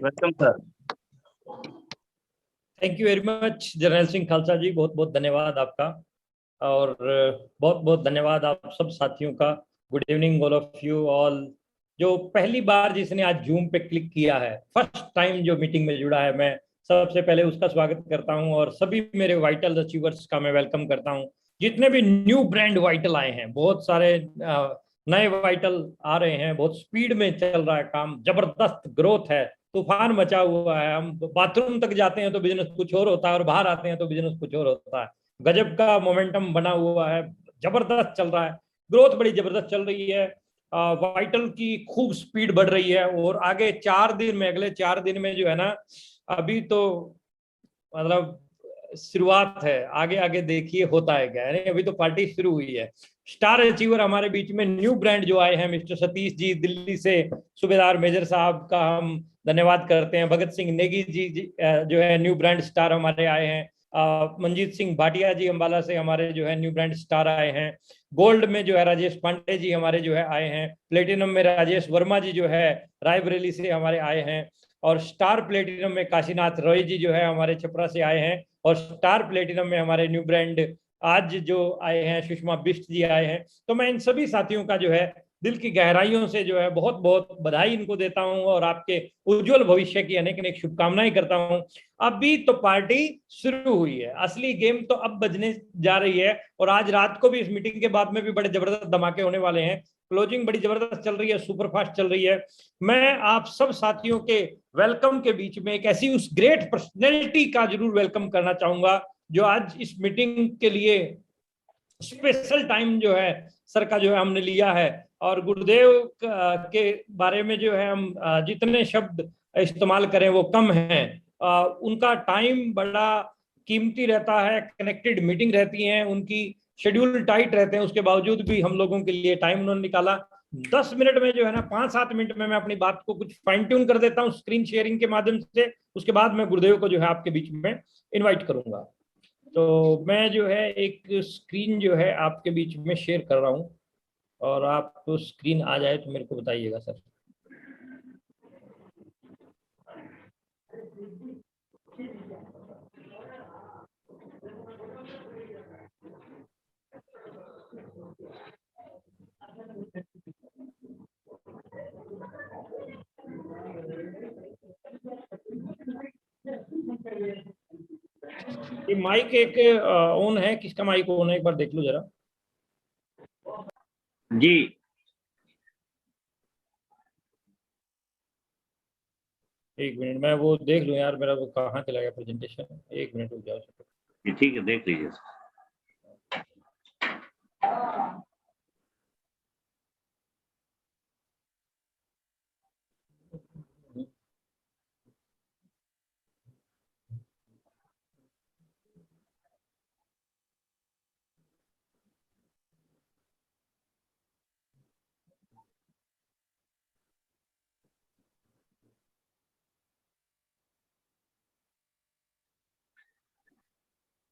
Welcome sir. Thank you very much general Singh Khalsa ji, बहुत बहुत धन्यवाद आपका। और बहुत बहुत धन्यवाद आप सब साथियों का। Good evening all of you all. जो पहली बार जिसने आज जूम पे क्लिक किया है, फर्स्ट टाइम जो मीटिंग में जुड़ा है, मैं सबसे पहले उसका स्वागत करता हूं और सभी मेरे वाइटल अचीवर्स का मैं वेलकम करता हूं। जितने भी न्यू ब्रांड वाइटल आए हैं, बहुत सारे नए वाइटल आ रहे हैं, बहुत स्पीड में चल रहा है काम, जबरदस्त ग्रोथ है, तूफान मचा हुआ है। हम बाथरूम तक जाते हैं तो बिजनेस कुछ और होता है और बाहर आते हैं तो बिजनेस कुछ और होता है। गजब का मोमेंटम बना हुआ है, जबरदस्त चल रहा है, ग्रोथ बड़ी जबरदस्त चल रही है। वाइटल की खूब स्पीड बढ़ रही है और आगे 4 दिन में, अगले 4 दिन में जो है ना, अभी तो मतलब शुरुआत है, आगे आगे देखिए होता है क्या। अभी तो पार्टी शुरू हुई है। स्टार अचीवर हमारे बीच में न्यू ब्रांड जो आए हैं, मिस्टर सतीश जी दिल्ली से, सूबेदार मेजर साहब का हम धन्यवाद करते हैं। भगत सिंह नेगी जी जो है न्यू ब्रांड स्टार हमारे आए हैं। मंजीत सिंह भाटिया जी अंबाला से हमारे जो है न्यू ब्रांड स्टार आए हैं। गोल्ड में जो है राजेश पांडे जी हमारे जो है आए हैं। प्लेटिनम में राजेश वर्मा जी जो है रायबरेली से हमारे आए हैं। और स्टार प्लेटिनम में काशीनाथ रॉय जी जो है हमारे छपरा से आए हैं। और स्टार प्लेटिनम में हमारे न्यू ब्रांड आज जो आए हैं सुषमा बिष्ट जी आए हैं। तो मैं इन सभी साथियों का जो है दिल की गहराइयों से जो है बहुत बहुत बधाई इनको देता हूं और आपके उज्जवल भविष्य की अनेक अनेक शुभकामनाएं करता हूं। अभी तो पार्टी शुरू हुई है, असली गेम तो अब बजने जा रही है। और आज रात को भी इस मीटिंग के बाद में भी बड़े जबरदस्त धमाके होने वाले हैं। क्लोजिंग बड़ी जबरदस्त चल रही है, सुपर फास्ट चल रही है। मैं आप सब साथियों के वेलकम के बीच में एक ऐसी उस ग्रेट पर्सनैलिटी का जरूर वेलकम करना चाहूंगा जो आज इस मीटिंग के लिए स्पेशल टाइम जो है सर का जो है हमने लिया है। और गुरुदेव के बारे में जो है हम जितने शब्द इस्तेमाल करें वो कम है। उनका टाइम बड़ा कीमती रहता है, कनेक्टेड मीटिंग रहती हैं उनकी, शेड्यूल टाइट रहते हैं, उसके बावजूद भी हम लोगों के लिए टाइम उन्होंने निकाला। 10 मिनट में जो है ना, 5-7 मिनट में मैं अपनी बात को कुछ फाइन ट्यून कर देता हूँ स्क्रीन शेयरिंग के माध्यम से। उसके बाद मैं गुरुदेव को जो है आपके बीच में इन्वाइट करूंगा। तो मैं जो है एक स्क्रीन जो है आपके बीच में शेयर कर रहा हूँ और आप तो स्क्रीन आ जाए तो मेरे को बताइएगा सर। ये माइक एक ऑन है, किसका माइक ऑन है एक बार देख लो जरा जी। एक मिनट मैं वो देख लूँ यार, मेरा वो कहाँ चला गया प्रेजेंटेशन। एक मिनट रुक जाओ। ठीक है, देख लीजिए।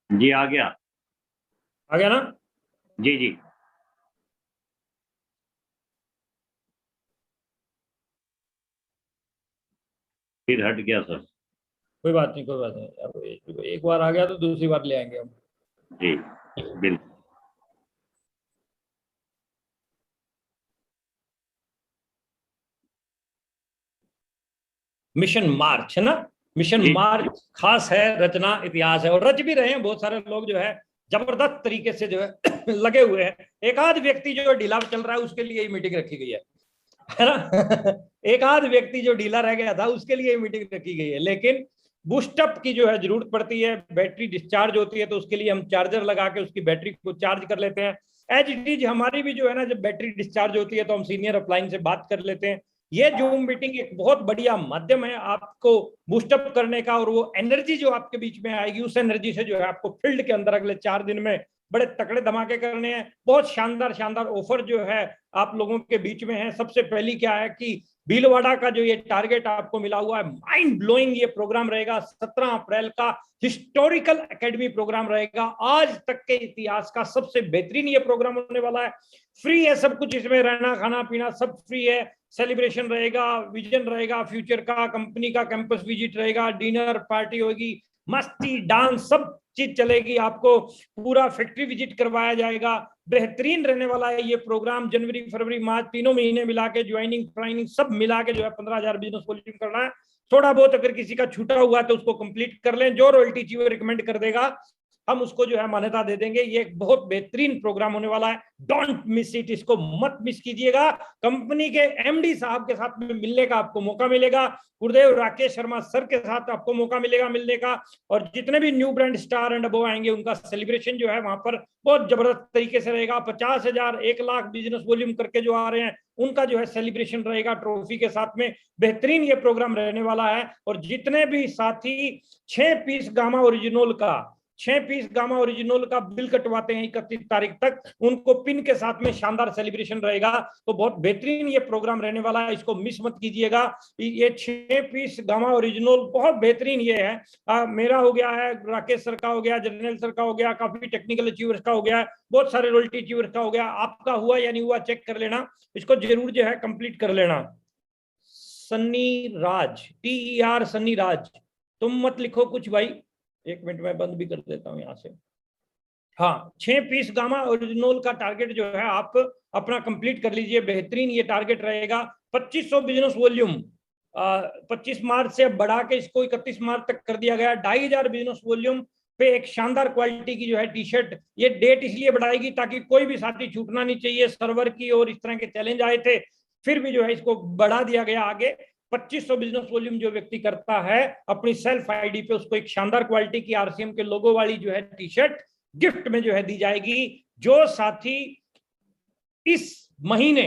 जी आ गया। आ गया ना? जी जी। फिर हट गया सर। कोई बात नहीं, कोई बात नहीं। अब एक बार आ गया तो दूसरी बार ले आएंगे हम। जी बिल्कुल। मिशन मार्च है ना, मिशन जी मार्च खास है, रचना इतिहास है और रच भी रहे हैं बहुत सारे लोग जो है जबरदस्त तरीके से जो है लगे हुए हैं। एक आध व्यक्ति जो ढीला चल रहा है उसके लिए ही मीटिंग रखी गई है ना एक आध व्यक्ति जो ढीला रह गया था उसके लिए मीटिंग रखी गई है। लेकिन बूस्टअप की जो है जरूरत पड़ती है, बैटरी डिस्चार्ज होती है तो उसके लिए हम चार्जर लगा के उसकी बैटरी को चार्ज कर लेते हैं। एज इट इज हमारी भी जो है ना, जब बैटरी डिस्चार्ज होती है तो हम सीनियर अपलाइन से बात कर लेते हैं। ये जूम मीटिंग एक बहुत बढ़िया माध्यम है आपको बूस्टअप करने का, और वो एनर्जी जो आपके बीच में आएगी उस एनर्जी से जो है आपको फील्ड के अंदर अगले 4 दिन में बड़े तकड़े धमाके करने हैं। बहुत शानदार शानदार ऑफर जो है आप लोगों के बीच में है। सबसे पहली क्या है कि भीलवाड़ा का जो ये टारगेट आपको मिला हुआ है, माइंड ब्लोइंग ये प्रोग्राम रहेगा। 17 अप्रैल का हिस्टोरिकल एकेडमी प्रोग्राम रहेगा, आज तक के इतिहास का सबसे बेहतरीन ये प्रोग्राम होने वाला है। फ्री है सब कुछ, इसमें रहना खाना पीना सब फ्री है। सेलिब्रेशन रहेगा, विजन रहेगा फ्यूचर का, कंपनी का कैंपस विजिट रहेगा, डिनर पार्टी होगी, मस्ती डांस सब चीज चलेगी, आपको पूरा फैक्ट्री विजिट करवाया जाएगा। बेहतरीन रहने वाला है ये प्रोग्राम। जनवरी फरवरी मार्च तीनों महीने मिला के ज्वाइनिंग ट्रेनिंग सब मिला के जो है 15,000 बिजनेस वॉल्यूम करना है। थोड़ा बहुत अगर किसी का छूटा हुआ तो उसको कंप्लीट कर लें, जो रॉयल्टी चीफ रिकमेंड कर देगा हम उसको जो है मान्यता दे देंगे। ये एक बहुत बेहतरीन प्रोग्राम होने वाला है, डोंट मिस इट, इसको मत मिस कीजिएगा। कंपनी के एमडी साहब के साथ में मिलने का आपको मौका मिलेगा, गुरुदेव राकेश शर्मा सर के साथ आपको मौका मिलेगा मिलने का, और जितने भी new brand star and above आएंगे उनका सेलिब्रेशन जो है वहां पर बहुत जबरदस्त तरीके से रहेगा। 50,000 1 लाख बिजनेस वॉल्यूम करके जो आ रहे हैं उनका जो है सेलिब्रेशन रहेगा ट्रॉफी के साथ में। बेहतरीन ये प्रोग्राम रहने वाला है। और जितने भी साथी 6 पीस गामा ओरिजिनल का बिल कटवाते हैं 31 तारीख तक, उनको पिन के साथ में शानदार सेलिब्रेशन रहेगा। तो बहुत बेहतरीन ये प्रोग्राम रहने वाला है, इसको मिस मत कीजिएगा। ये 6 पीस गामा ओरिजिनल बहुत बेहतरीन ये है। मेरा हो गया है, राकेश सर का हो गया, जनरल सर का हो गया, काफी टेक्निकल अचीवर्स का हो गया, बहुत सारे रॉयल्टी अचीवर्स का हो गया। आपका हुआ या नहीं हुआ चेक कर लेना, इसको जरूर जो है कंप्लीट कर लेना। सन्नी राज, TER सन्नी राज, तुम मत लिखो कुछ भाई, 1 मिनट में बंद भी कर देता हूं यहां से। हाँ, 6 पीस गामा ओरिजिनल का टारगेट जो है आप अपना कंप्लीट कर लीजिए। बेहतरीन ये टारगेट रहेगा। 2500 बिजनेस वॉल्यूम 25 मार्च से बढ़ा के इसको 31 मार्च तक कर दिया गया। 2,500 बिजनेस वॉल्यूम पे एक शानदार क्वालिटी की जो है टी शर्ट। ये डेट इसलिए बढ़ाएगी ताकि कोई भी साथी छूटना नहीं चाहिए, सर्वर की और इस तरह के चैलेंज आए थे, फिर भी जो है इसको बढ़ा दिया गया आगे। 2500 बिजनेस वॉल्यूम जो व्यक्ति करता है अपनी सेल्फ आईडी पे, उसको एक शानदार क्वालिटी की RCM के लोगो वाली जो है टी शर्ट गिफ्ट में जो है दी जाएगी। जो साथी इस महीने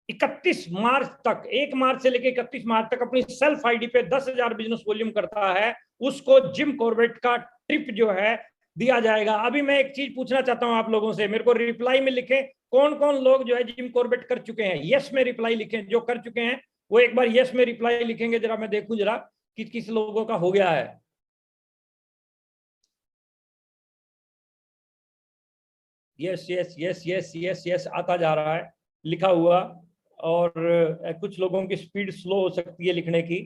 31 मार्च तक, 1 मार्च से लेकर 31 मार्च तक अपनी सेल्फ आईडी पे 10,000 बिजनेस वॉल्यूम करता है, उसको जिम कॉर्बेट का ट्रिप जो है दिया जाएगा। अभी मैं एक चीज पूछना चाहता हूं आप लोगों से, मेरे को रिप्लाई में लिखें कौन कौन लोग जो है जिम कॉर्बेट कर चुके हैं। यस में रिप्लाई लिखें, जो कर चुके हैं वो एक बार यस में रिप्लाई लिखेंगे, जरा मैं देखूं जरा कि किस लोगों का हो गया है। Yes yes yes yes yes yes आता जा रहा है लिखा हुआ। और कुछ लोगों की स्पीड स्लो हो सकती है लिखने की,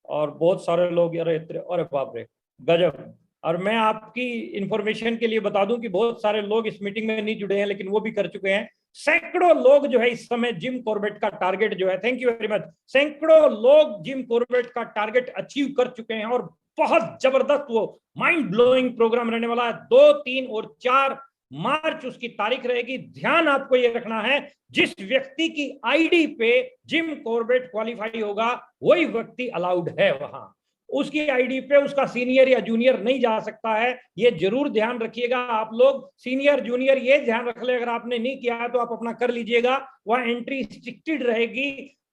और बहुत सारे लोग, अरे बाप रे गजब। और मैं आपकी इंफॉर्मेशन के लिए बता दूं कि बहुत सारे लोग इस मीटिंग में नहीं जुड़े हैं लेकिन वो भी कर चुके हैं। सैकड़ों लोग जो है इस समय जिम कॉर्बेट का टारगेट जो है, थैंक यू वेरी मच, सैकड़ों लोग जिम कॉर्बेट का टारगेट अचीव कर चुके हैं। और बहुत जबरदस्त वो माइंड ब्लोइंग प्रोग्राम रहने वाला है। 2, 3 और 4 मार्च उसकी तारीख रहेगी। ध्यान आपको ये रखना है, जिस व्यक्ति की आईडी पे जिम कॉर्बेट क्वालिफाई होगा वही व्यक्ति अलाउड है वहां। उसकी आईडी पे उसका सीनियर या जूनियर नहीं जा सकता है, ये जरूर ध्यान रखिएगा आप लोग। सीनियर जूनियर ये ध्यान रख ले, अगर आपने नहीं किया है तो आप अपना कर लीजिएगा, वह एंट्री रिस्ट्रिक्टेड रहेगी।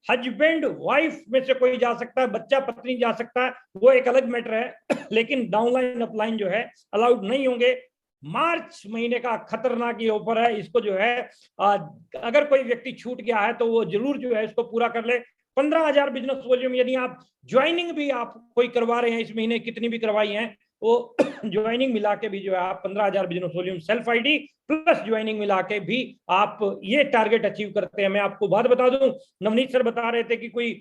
हस्बैंड वाइफ में से कोई जा सकता है, बच्चा पत्नी जा सकता है, वो एक अलग मैटर है लेकिन डाउनलाइन अपलाइन जो है अलाउड नहीं होंगे। मार्च महीने का खतरनाक ये ऑफर है, इसको जो है अगर कोई व्यक्ति छूट गया है तो वो जरूर जो है इसको पूरा कर ले। 15,000 बिजनेस वॉल्यूम, यानी आप ज्वाइनिंग भी आप कोई करवा रहे हैं इस महीने, कितनी भी करवाई है वो ज्वाइनिंग मिला के भी जो है आप 15,000 business volume self ID plus joining मिला के भी आप ये टारगेट अचीव करते हैं। मैं आपको बात बता दूं, नवनीत सर बता रहे थे कि कोई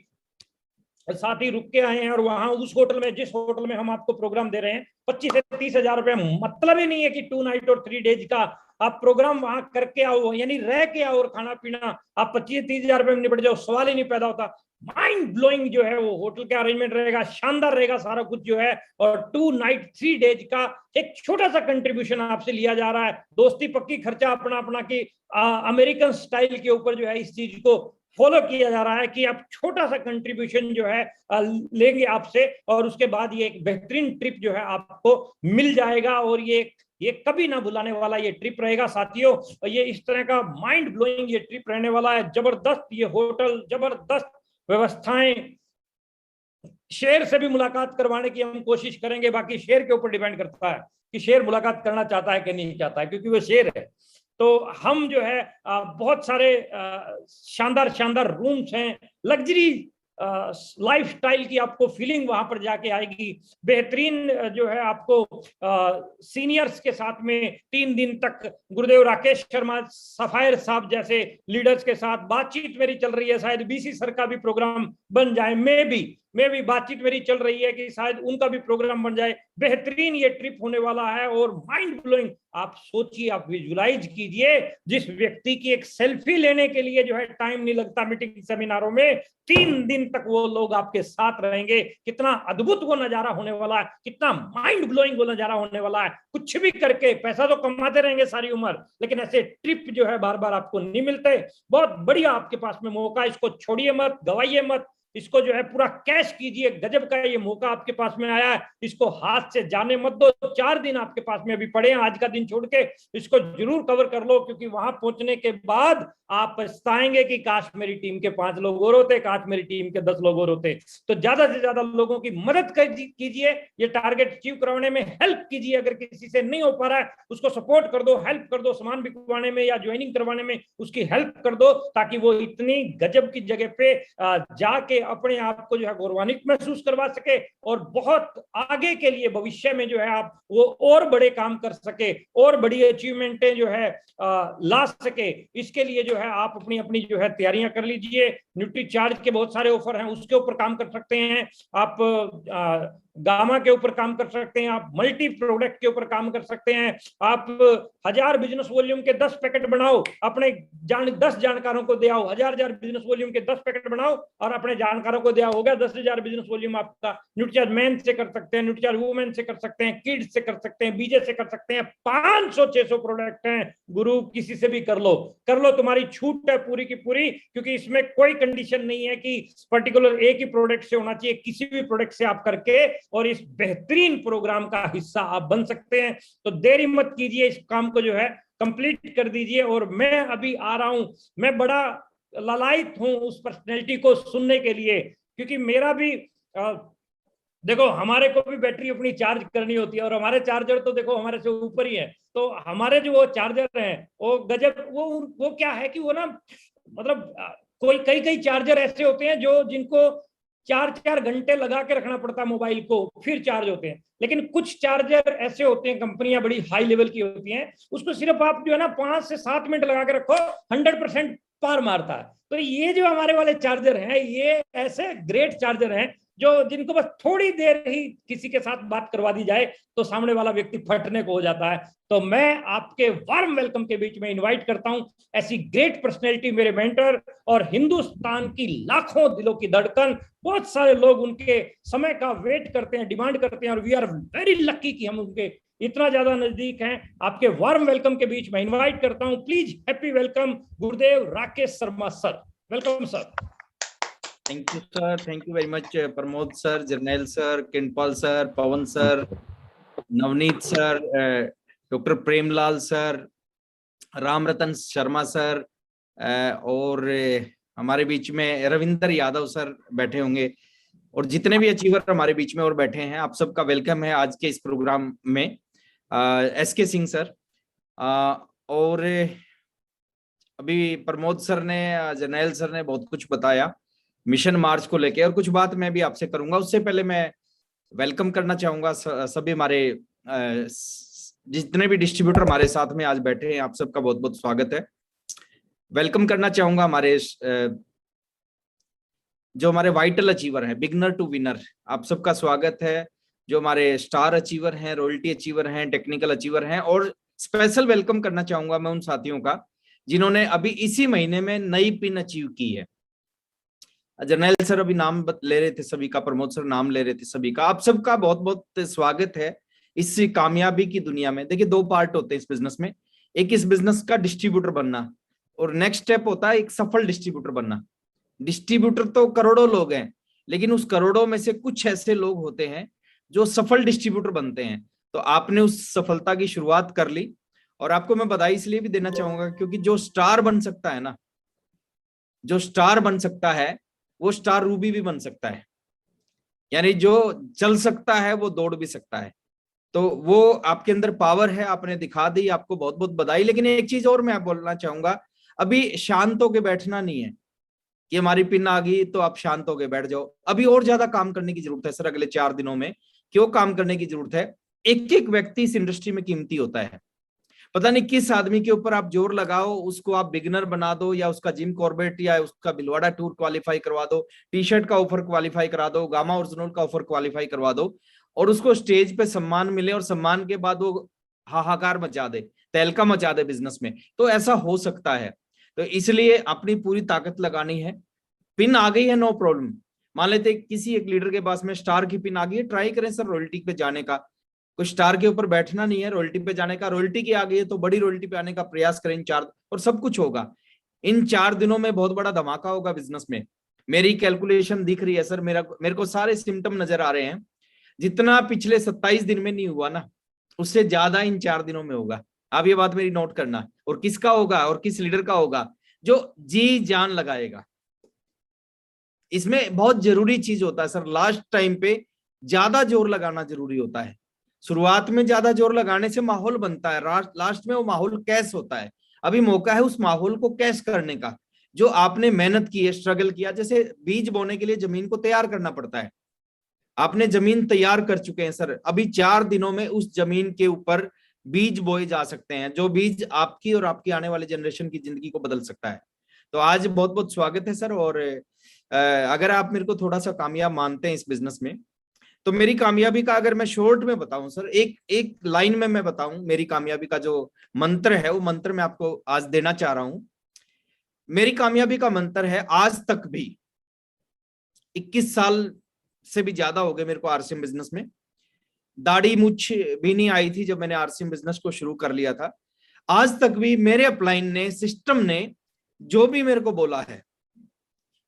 साथी रुक के आए हैं और वहां उस होटल में, जिस होटल में हम आपको प्रोग्राम दे रहे हैं 25 से 30,000 रुपए, मतलब ही नहीं है कि 2 नाइट और 3 डेज का आप प्रोग्राम वहां करके आओ, यानी रह के आओ और खाना पीना आप 25-30,000 रुपए में निपट जाओ, सवाल ही नहीं पैदा होता। माइंड ब्लोइंग जो है वो होटल का अरेंजमेंट रहेगा, शानदार रहेगा सारा कुछ जो है। और 2 नाइट 3 डेज का एक छोटा सा कंट्रीब्यूशन आपसे लिया जा रहा है। दोस्ती पक्की, खर्चा अपना अपना की अमेरिकन स्टाइल के ऊपर जो है इस चीज को फॉलो किया जा रहा है कि आप छोटा सा कंट्रीब्यूशन जो है लेंगे आपसे, और उसके बाद ये एक बेहतरीन ट्रिप जो है आपको मिल जाएगा। और ये कभी ना भुलाने वाला ये ट्रिप रहेगा साथियों। ये इस तरह का माइंड ब्लोइंग ये ट्रिप रहने वाला है, जबरदस्त ये होटल, जबरदस्त व्यवस्थाएं। शेर से भी मुलाकात करवाने की हम कोशिश करेंगे, बाकी शेर के ऊपर डिपेंड करता है कि शेर मुलाकात करना चाहता है कि नहीं चाहता है, क्योंकि वो शेर है। तो हम जो है बहुत सारे शानदार शानदार रूम्स हैं, लग्जरी लाइफस्टाइल की आपको फीलिंग वहां पर जाके आएगी। बेहतरीन जो है आपको सीनियर्स के साथ में 3 दिन तक गुरुदेव राकेश शर्मा सफायर साहब जैसे लीडर्स के साथ बातचीत मेरी चल रही है। शायद बीसी सर का भी प्रोग्राम बन जाए, मैं भी बातचीत मेरी चल रही है कि शायद उनका भी प्रोग्राम बन जाए। बेहतरीन ये ट्रिप होने वाला है और माइंड ब्लोइंग। आप सोचिए, आप विजुलाइज कीजिए, जिस व्यक्ति की एक सेल्फी लेने के लिए जो है टाइम नहीं लगता मीटिंग सेमिनारों में, 3 दिन तक वो लोग आपके साथ रहेंगे। कितना अद्भुत वो नजारा होने वाला है, कितना माइंड ब्लोइंग वो नजारा होने वाला है। कुछ भी करके पैसा तो कमाते रहेंगे सारी उम्र, लेकिन ऐसे ट्रिप जो है बार बार आपको नहीं मिलते। बहुत बढ़िया आपके पास में मौका, इसको छोड़िए मत, गवाइए मत, इसको जो है पूरा कैश कीजिए। गजब का ये मौका आपके पास में आया है, इसको हाथ से जाने मत दो। 4 दिन आपके पास में अभी पड़े हैं, आज का दिन छोड़ के इसको जरूर कवर कर लो, क्योंकि वहां पहुंचने के बाद आप पछताएंगे कि काश मेरी टीम के 5 लोग और होते, काश मेरी टीम के 10 लोग और होते। तो ज्यादा से ज्यादा लोगों की मदद कीजिए, ये टारगेट अचीव करवाने में हेल्प कीजिए। अगर किसी से नहीं हो पा रहा है उसको सपोर्ट कर दो, हेल्प कर दो, सामान बिकवाने में या ज्वाइनिंग करवाने में उसकी हेल्प कर दो, ताकि वो इतनी गजब की जगह पे जाके अपने आप को जो है गौरवान्वित महसूस करवा सके और बहुत आगे के लिए भविष्य में जो है आप वो और बड़े काम कर सके और बड़ी अचीवमेंटें जो है ला सके। इसके लिए जो है आप अपनी अपनी जो है तैयारियां कर लीजिए। न्यूट्री चार्ज के बहुत सारे ऑफर हैं, उसके ऊपर काम कर सकते हैं आप। गामा के ऊपर काम कर सकते हैं आप, मल्टी प्रोडक्ट के ऊपर काम कर सकते हैं आप। 1000 बिजनेस वॉल्यूम के 10 पैकेट बनाओ, अपने 10 जानकारों को दे आओ। 1000 बिजनेस वॉल्यूम के 10 पैकेट बनाओ और अपने जानकारों को दे आओ, हो गया 10,000 बिजनेस वॉल्यूम आपका। न्यूट्रीचार्ज मेन से कर सकते हैं, न्यूट्रीचार्ज वुमेन से कर सकते हैं, किड्स से कर सकते हैं, बीजे से कर सकते हैं। 500-600 प्रोडक्ट हैं गुरु, किसी से भी कर लो, तुम्हारी छूट है पूरी की पूरी, क्योंकि इसमें कोई कंडीशन नहीं है कि पर्टिकुलर एक ही प्रोडक्ट से होना चाहिए। किसी भी प्रोडक्ट से आप करके और इस बेहतरीन प्रोग्राम का हिस्सा आप बन सकते हैं। तो देरी मत कीजिए, इस काम को जो है कंप्लीट कर दीजिए। और मैं अभी आ रहा हूं, मैं बड़ा लालायित हूं उस पर्सनैलिटी को सुनने के लिए, क्योंकि मेरा भी देखो, हमारे को भी बैटरी अपनी चार्ज करनी होती है और हमारे चार्जर तो देखो हमारे से ऊपर ही है। तो हमारे जो वो चार्जर हैं वो गजब, वो क्या है कि वो ना, मतलब कोई कई चार्जर ऐसे होते हैं जो जिनको 4-4 घंटे लगा के रखना पड़ता है मोबाइल को, फिर चार्ज होते हैं। लेकिन कुछ चार्जर ऐसे होते हैं, कंपनियां बड़ी हाई लेवल की होती हैं, उसको सिर्फ आप जो है ना 5 से 7 मिनट लगा के रखो, 100% पार मारता है। तो ये जो हमारे वाले चार्जर हैं, ये ऐसे ग्रेट चार्जर हैं जो जिनको बस थोड़ी देर ही किसी के साथ बात करवा दी जाए तो सामने वाला व्यक्ति फटने को हो जाता है। तो मैं आपके वार्म वेलकम के बीच में इनवाइट करता हूं ऐसी ग्रेट पर्सनैलिटी, मेरे मेंटर और हिंदुस्तान की लाखों दिलों की धड़कन। बहुत सारे लोग उनके समय का वेट करते हैं, डिमांड करते हैं, और वी आर वेरी लकी कि हम उनके इतना ज्यादा नजदीक हैं। आपके वार्म वेलकम के बीच में इनवाइट करता हूं, please happy welcome Gurudev Rakesh Sharma sir. Welcome sir. Thank you sir, thank you very much Pramod sir, Jarnail sir, Kindpal sir, Pawan sir, Navneet sir, doctor Premlal sir, Ram Ratan Sharma sir, और हमारे बीच में रविंदर यादव सर बैठे होंगे, और जितने भी अचीवर हमारे बीच में और बैठे हैं, आप सबका वेलकम है आज के इस प्रोग्राम में। एसके सिंह सर, और अभी प्रमोद सर ने, जर्नैल सर ने बहुत कुछ बताया मिशन मार्च को लेके, और कुछ बात मैं भी आपसे करूंगा। उससे पहले मैं वेलकम करना चाहूंगा सभी हमारे जितने भी डिस्ट्रीब्यूटर हमारे साथ में आज बैठे हैं, आप सबका बहुत बहुत स्वागत है। वेलकम करना चाहूंगा हमारे जो हमारे वाइटल अचीवर हैं, बिगनर टू विनर, आप सबका स्वागत है। जो हमारे स्टार अचीवर हैं, रॉयल्टी अचीवर हैं, टेक्निकल अचीवर हैं, और स्पेशल वेलकम करना चाहूंगा मैं उन साथियों का जिन्होंने अभी इसी महीने में नई पिन अचीव की है। जर्नैल सर अभी नाम ले रहे थे सभी का, प्रमोद सर नाम ले रहे थे सभी का। आप सबका बहुत बहुत स्वागत है इस कामयाबी की दुनिया में। देखिए, 2 पार्ट होते हैं इस बिजनेस में, एक इस बिजनेस का डिस्ट्रीब्यूटर बनना, और नेक्स्ट स्टेप होता है एक सफल डिस्ट्रीब्यूटर बनना। डिस्ट्रीब्यूटर तो करोड़ों लोग हैं, लेकिन उस करोड़ों में से कुछ ऐसे लोग होते हैं जो सफल डिस्ट्रीब्यूटर बनते हैं। तो आपने उस सफलता की शुरुआत कर ली, और आपको मैं बधाई इसलिए भी देना चाहूंगा क्योंकि जो स्टार बन सकता है ना, जो स्टार बन सकता है वो स्टार रूबी भी बन सकता है। यानी जो चल सकता है वो दौड़ भी सकता है। तो वो आपके अंदर पावर है, आपने दिखा दी, आपको बहुत बहुत बधाई। लेकिन एक चीज और मैं बोलना चाहूंगा, अभी शांत होके बैठना नहीं है कि हमारी पिन आ गई तो आप शांत होके बैठ जाओ। अभी और ज्यादा काम करने की जरूरत है सर अगले 4 दिनों में। क्यों काम करने की जरूरत है? एक एक व्यक्ति इस इंडस्ट्री में कीमती होता है। पता नहीं किस आदमी के ऊपर आप जोर लगाओ, उसको आप बिगिनर बना दो, या उसका जिम कॉर्बेट या उसका भिलवाड़ा टूर क्वालिफाई करवा दो, टी शर्ट का ऑफर क्वालिफाई करा दो, गामा ओरिजिनल का ऑफर क्वालिफाई करवा दो, और उसको स्टेज पे सम्मान मिले और सम्मान के बाद वो हाहाकार मचा दे, तहलका मचा दे बिजनेस में, तो ऐसा हो सकता है। तो इसलिए अपनी पूरी ताकत लगानी है। पिन आ गई है, नो प्रॉब्लम। मान लेते किसी एक लीडर के पास में स्टार की पिन आ गई है, ट्राई करें सर रॉयल्टी पे जाने का। कुछ स्टार के ऊपर बैठना नहीं है, रॉयल्टी पे जाने का। रॉयल्टी की आ गई है तो बड़ी रॉयल्टी पे आने का प्रयास करें इन 4, और सब कुछ होगा। इन 4 दिनों में बहुत बड़ा धमाका होगा बिजनेस में। मेरी कैलकुलेशन दिख रही है सर, मेरे को सारे सिम्टम नजर आ रहे हैं। जितना पिछले 27 दिन में नहीं हुआ ना, उससे ज्यादा इन 4 दिनों में होगा। आप ये बात मेरी नोट करना। और किसका होगा और किस लीडर का होगा? जो जी जान लगाएगा। इसमें बहुत जरूरी चीज होता है सर, लास्ट टाइम पे ज्यादा जोर लगाना जरूरी होता है। शुरुआत में ज्यादा जोर लगाने से माहौल बनता है, लास्ट में वो माहौल कैश होता है। अभी मौका है उस माहौल को कैश करने का। जो आपने मेहनत की है, स्ट्रगल किया, जैसे बीज बोने के लिए जमीन को तैयार करना पड़ता है। आपने जमीन तैयार कर चुके हैं सर, अभी 4 दिनों में उस जमीन के ऊपर बीज बोए जा सकते हैं, जो बीज आपकी और आपकी आने वाले जनरेशन की जिंदगी को बदल सकता है। तो आज बहुत बहुत स्वागत है सर। और अगर आप मेरे को थोड़ा सा कामयाब मानते हैं इस बिजनेस में, तो मेरी कामयाबी का अगर मैं शॉर्ट में बताऊं सर, एक लाइन में मैं बताऊं, मेरी कामयाबी का जो मंत्र है, वो मंत्र मैं आपको आज देना चाह रहा हूं। मेरी कामयाबी का मंत्र है, आज तक भी 21 साल से भी ज्यादा हो गए मेरे को आरसीएम बिजनेस में। दाढ़ी मुछ भी नहीं आई थी जब मैंने आरसीएम बिजनेस को शुरू कर लिया था। आज तक भी मेरे अपलाइन ने, सिस्टम ने जो भी मेरे को बोला है,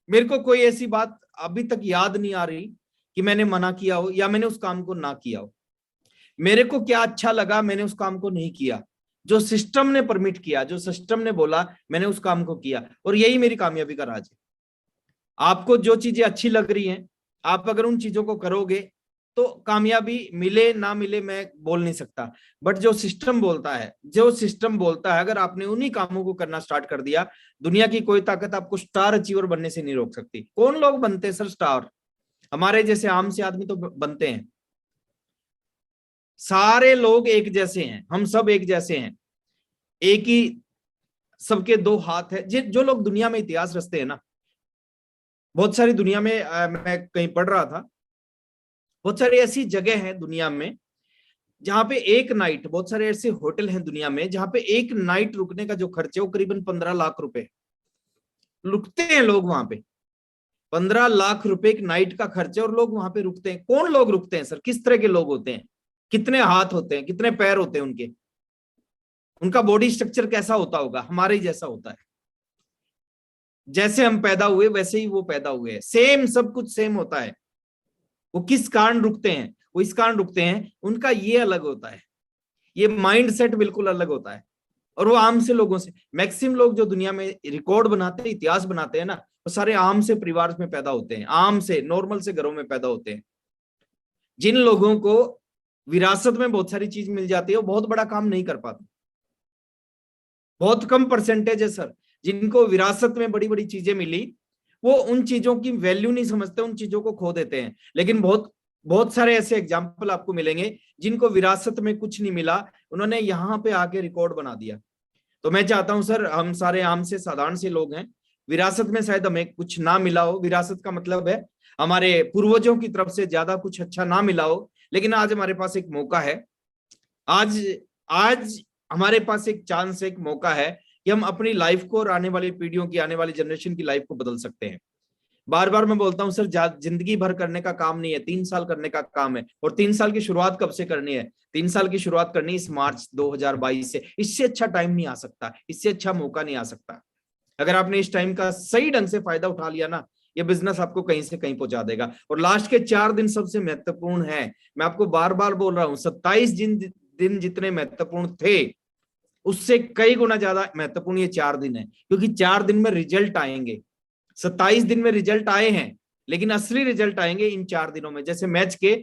मेरे को कोई ऐसी बात अभी तक याद नहीं आ रही कि मैंने मना किया हो या मैंने उस काम को ना किया हो। मेरे को क्या अच्छा लगा, मैंने उस काम को नहीं किया। जो सिस्टम ने परमिट किया, जो सिस्टम ने बोला, मैंने उस काम को किया। और यही मेरी कामयाबी का राज है। आपको जो चीजें अच्छी लग रही हैं, आप अगर उन चीजों को करोगे तो कामयाबी मिले ना मिले मैं बोल नहीं सकता। बट जो सिस्टम बोलता है, अगर आपने उन्हीं कामों को करना स्टार्ट कर दिया, दुनिया की कोई ताकत आपको स्टार अचीवर बनने से नहीं रोक सकती। कौन लोग बनते हैं सर स्टार? हमारे जैसे आम से आदमी तो बनते हैं। सारे लोग एक जैसे हैं, हम सब एक जैसे हैं, एक ही सबके 2 हाथ है। जो लोग दुनिया में इतिहास रचते हैं ना, बहुत सारी दुनिया में मैं कहीं पढ़ रहा था, बहुत सारी ऐसी जगह हैं दुनिया में जहां पे एक नाइट, बहुत सारे ऐसे होटल हैं दुनिया में जहां पे एक नाइट रुकने का जो खर्च है वो करीबन 15 लाख रुपए। रुकते हैं लोग वहां पे, 15 लाख रुपए एक नाइट का खर्च है और लोग वहां पे रुकते हैं। कौन लोग रुकते हैं सर? किस तरह के लोग होते हैं? कितने हाथ होते हैं, कितने पैर होते हैं उनके? उनका बॉडी स्ट्रक्चर कैसा होता होगा? हमारे ही जैसा होता है। जैसे हम पैदा हुए वैसे ही वो पैदा हुए हैं, सेम, सब कुछ सेम होता है। वो किस कारण रुकते हैं? वो इस कारण रुकते हैं, उनका ये अलग होता है, ये माइंड सेट बिल्कुल अलग होता है। और वो आम से लोगों से, मैक्सिमम लोग जो दुनिया में रिकॉर्ड बनाते हैं, इतिहास बनाते हैं ना, वो सारे आम से परिवार में पैदा होते हैं, आम से, नॉर्मल से घरों में पैदा होते हैं। जिन लोगों को विरासत में बहुत सारी चीज मिल जाती है, वो बहुत बड़ा काम नहीं कर पाते। बहुत कम परसेंटेज है सर जिनको विरासत में बड़ी बड़ी चीजें मिली, वो उन चीजों की वैल्यू नहीं समझते, उन चीजों को खो देते हैं। लेकिन बहुत बहुत सारे ऐसे एग्जाम्पल आपको मिलेंगे जिनको विरासत में कुछ नहीं मिला, उन्होंने यहाँ पे आके रिकॉर्ड बना दिया। तो मैं चाहता हूं सर, हम सारे आम से साधारण से लोग हैं, विरासत में शायद हमें कुछ ना मिला हो, विरासत का मतलब है हमारे पूर्वजों की तरफ से ज्यादा कुछ अच्छा ना मिला हो, लेकिन आज हमारे पास एक मौका है, आज हमारे पास एक चांस, एक मौका है कि हम अपनी लाइफ को और आने वाली पीढ़ियों की, आने वाली जनरेशन की लाइफ को बदल सकते हैं। बार बार मैं बोलता हूं सर, जिंदगी भर करने का काम नहीं है, 3 साल करने का काम है। और 3 साल की शुरुआत कब से करनी है? 3 साल की शुरुआत करनी इस मार्च 2022 से। इससे अच्छा टाइम नहीं आ सकता, इससे अच्छा मौका नहीं आ सकता। अगर आपने इस टाइम का सही ढंग से फायदा उठा लिया ना, ये बिजनेस आपको कहीं से कहीं पहुंचा देगा। और लास्ट के 4 दिन सबसे महत्वपूर्ण है। मैं आपको बार बार बोल रहा हूं, 27 दिन जितने महत्वपूर्ण थे, उससे कई गुना ज्यादा महत्वपूर्ण ये 4 दिन है, क्योंकि 4 दिन में रिजल्ट आएंगे। 27 दिन में रिजल्ट आए हैं, लेकिन असली रिजल्ट आएंगे इन 4 दिनों में। जैसे मैच के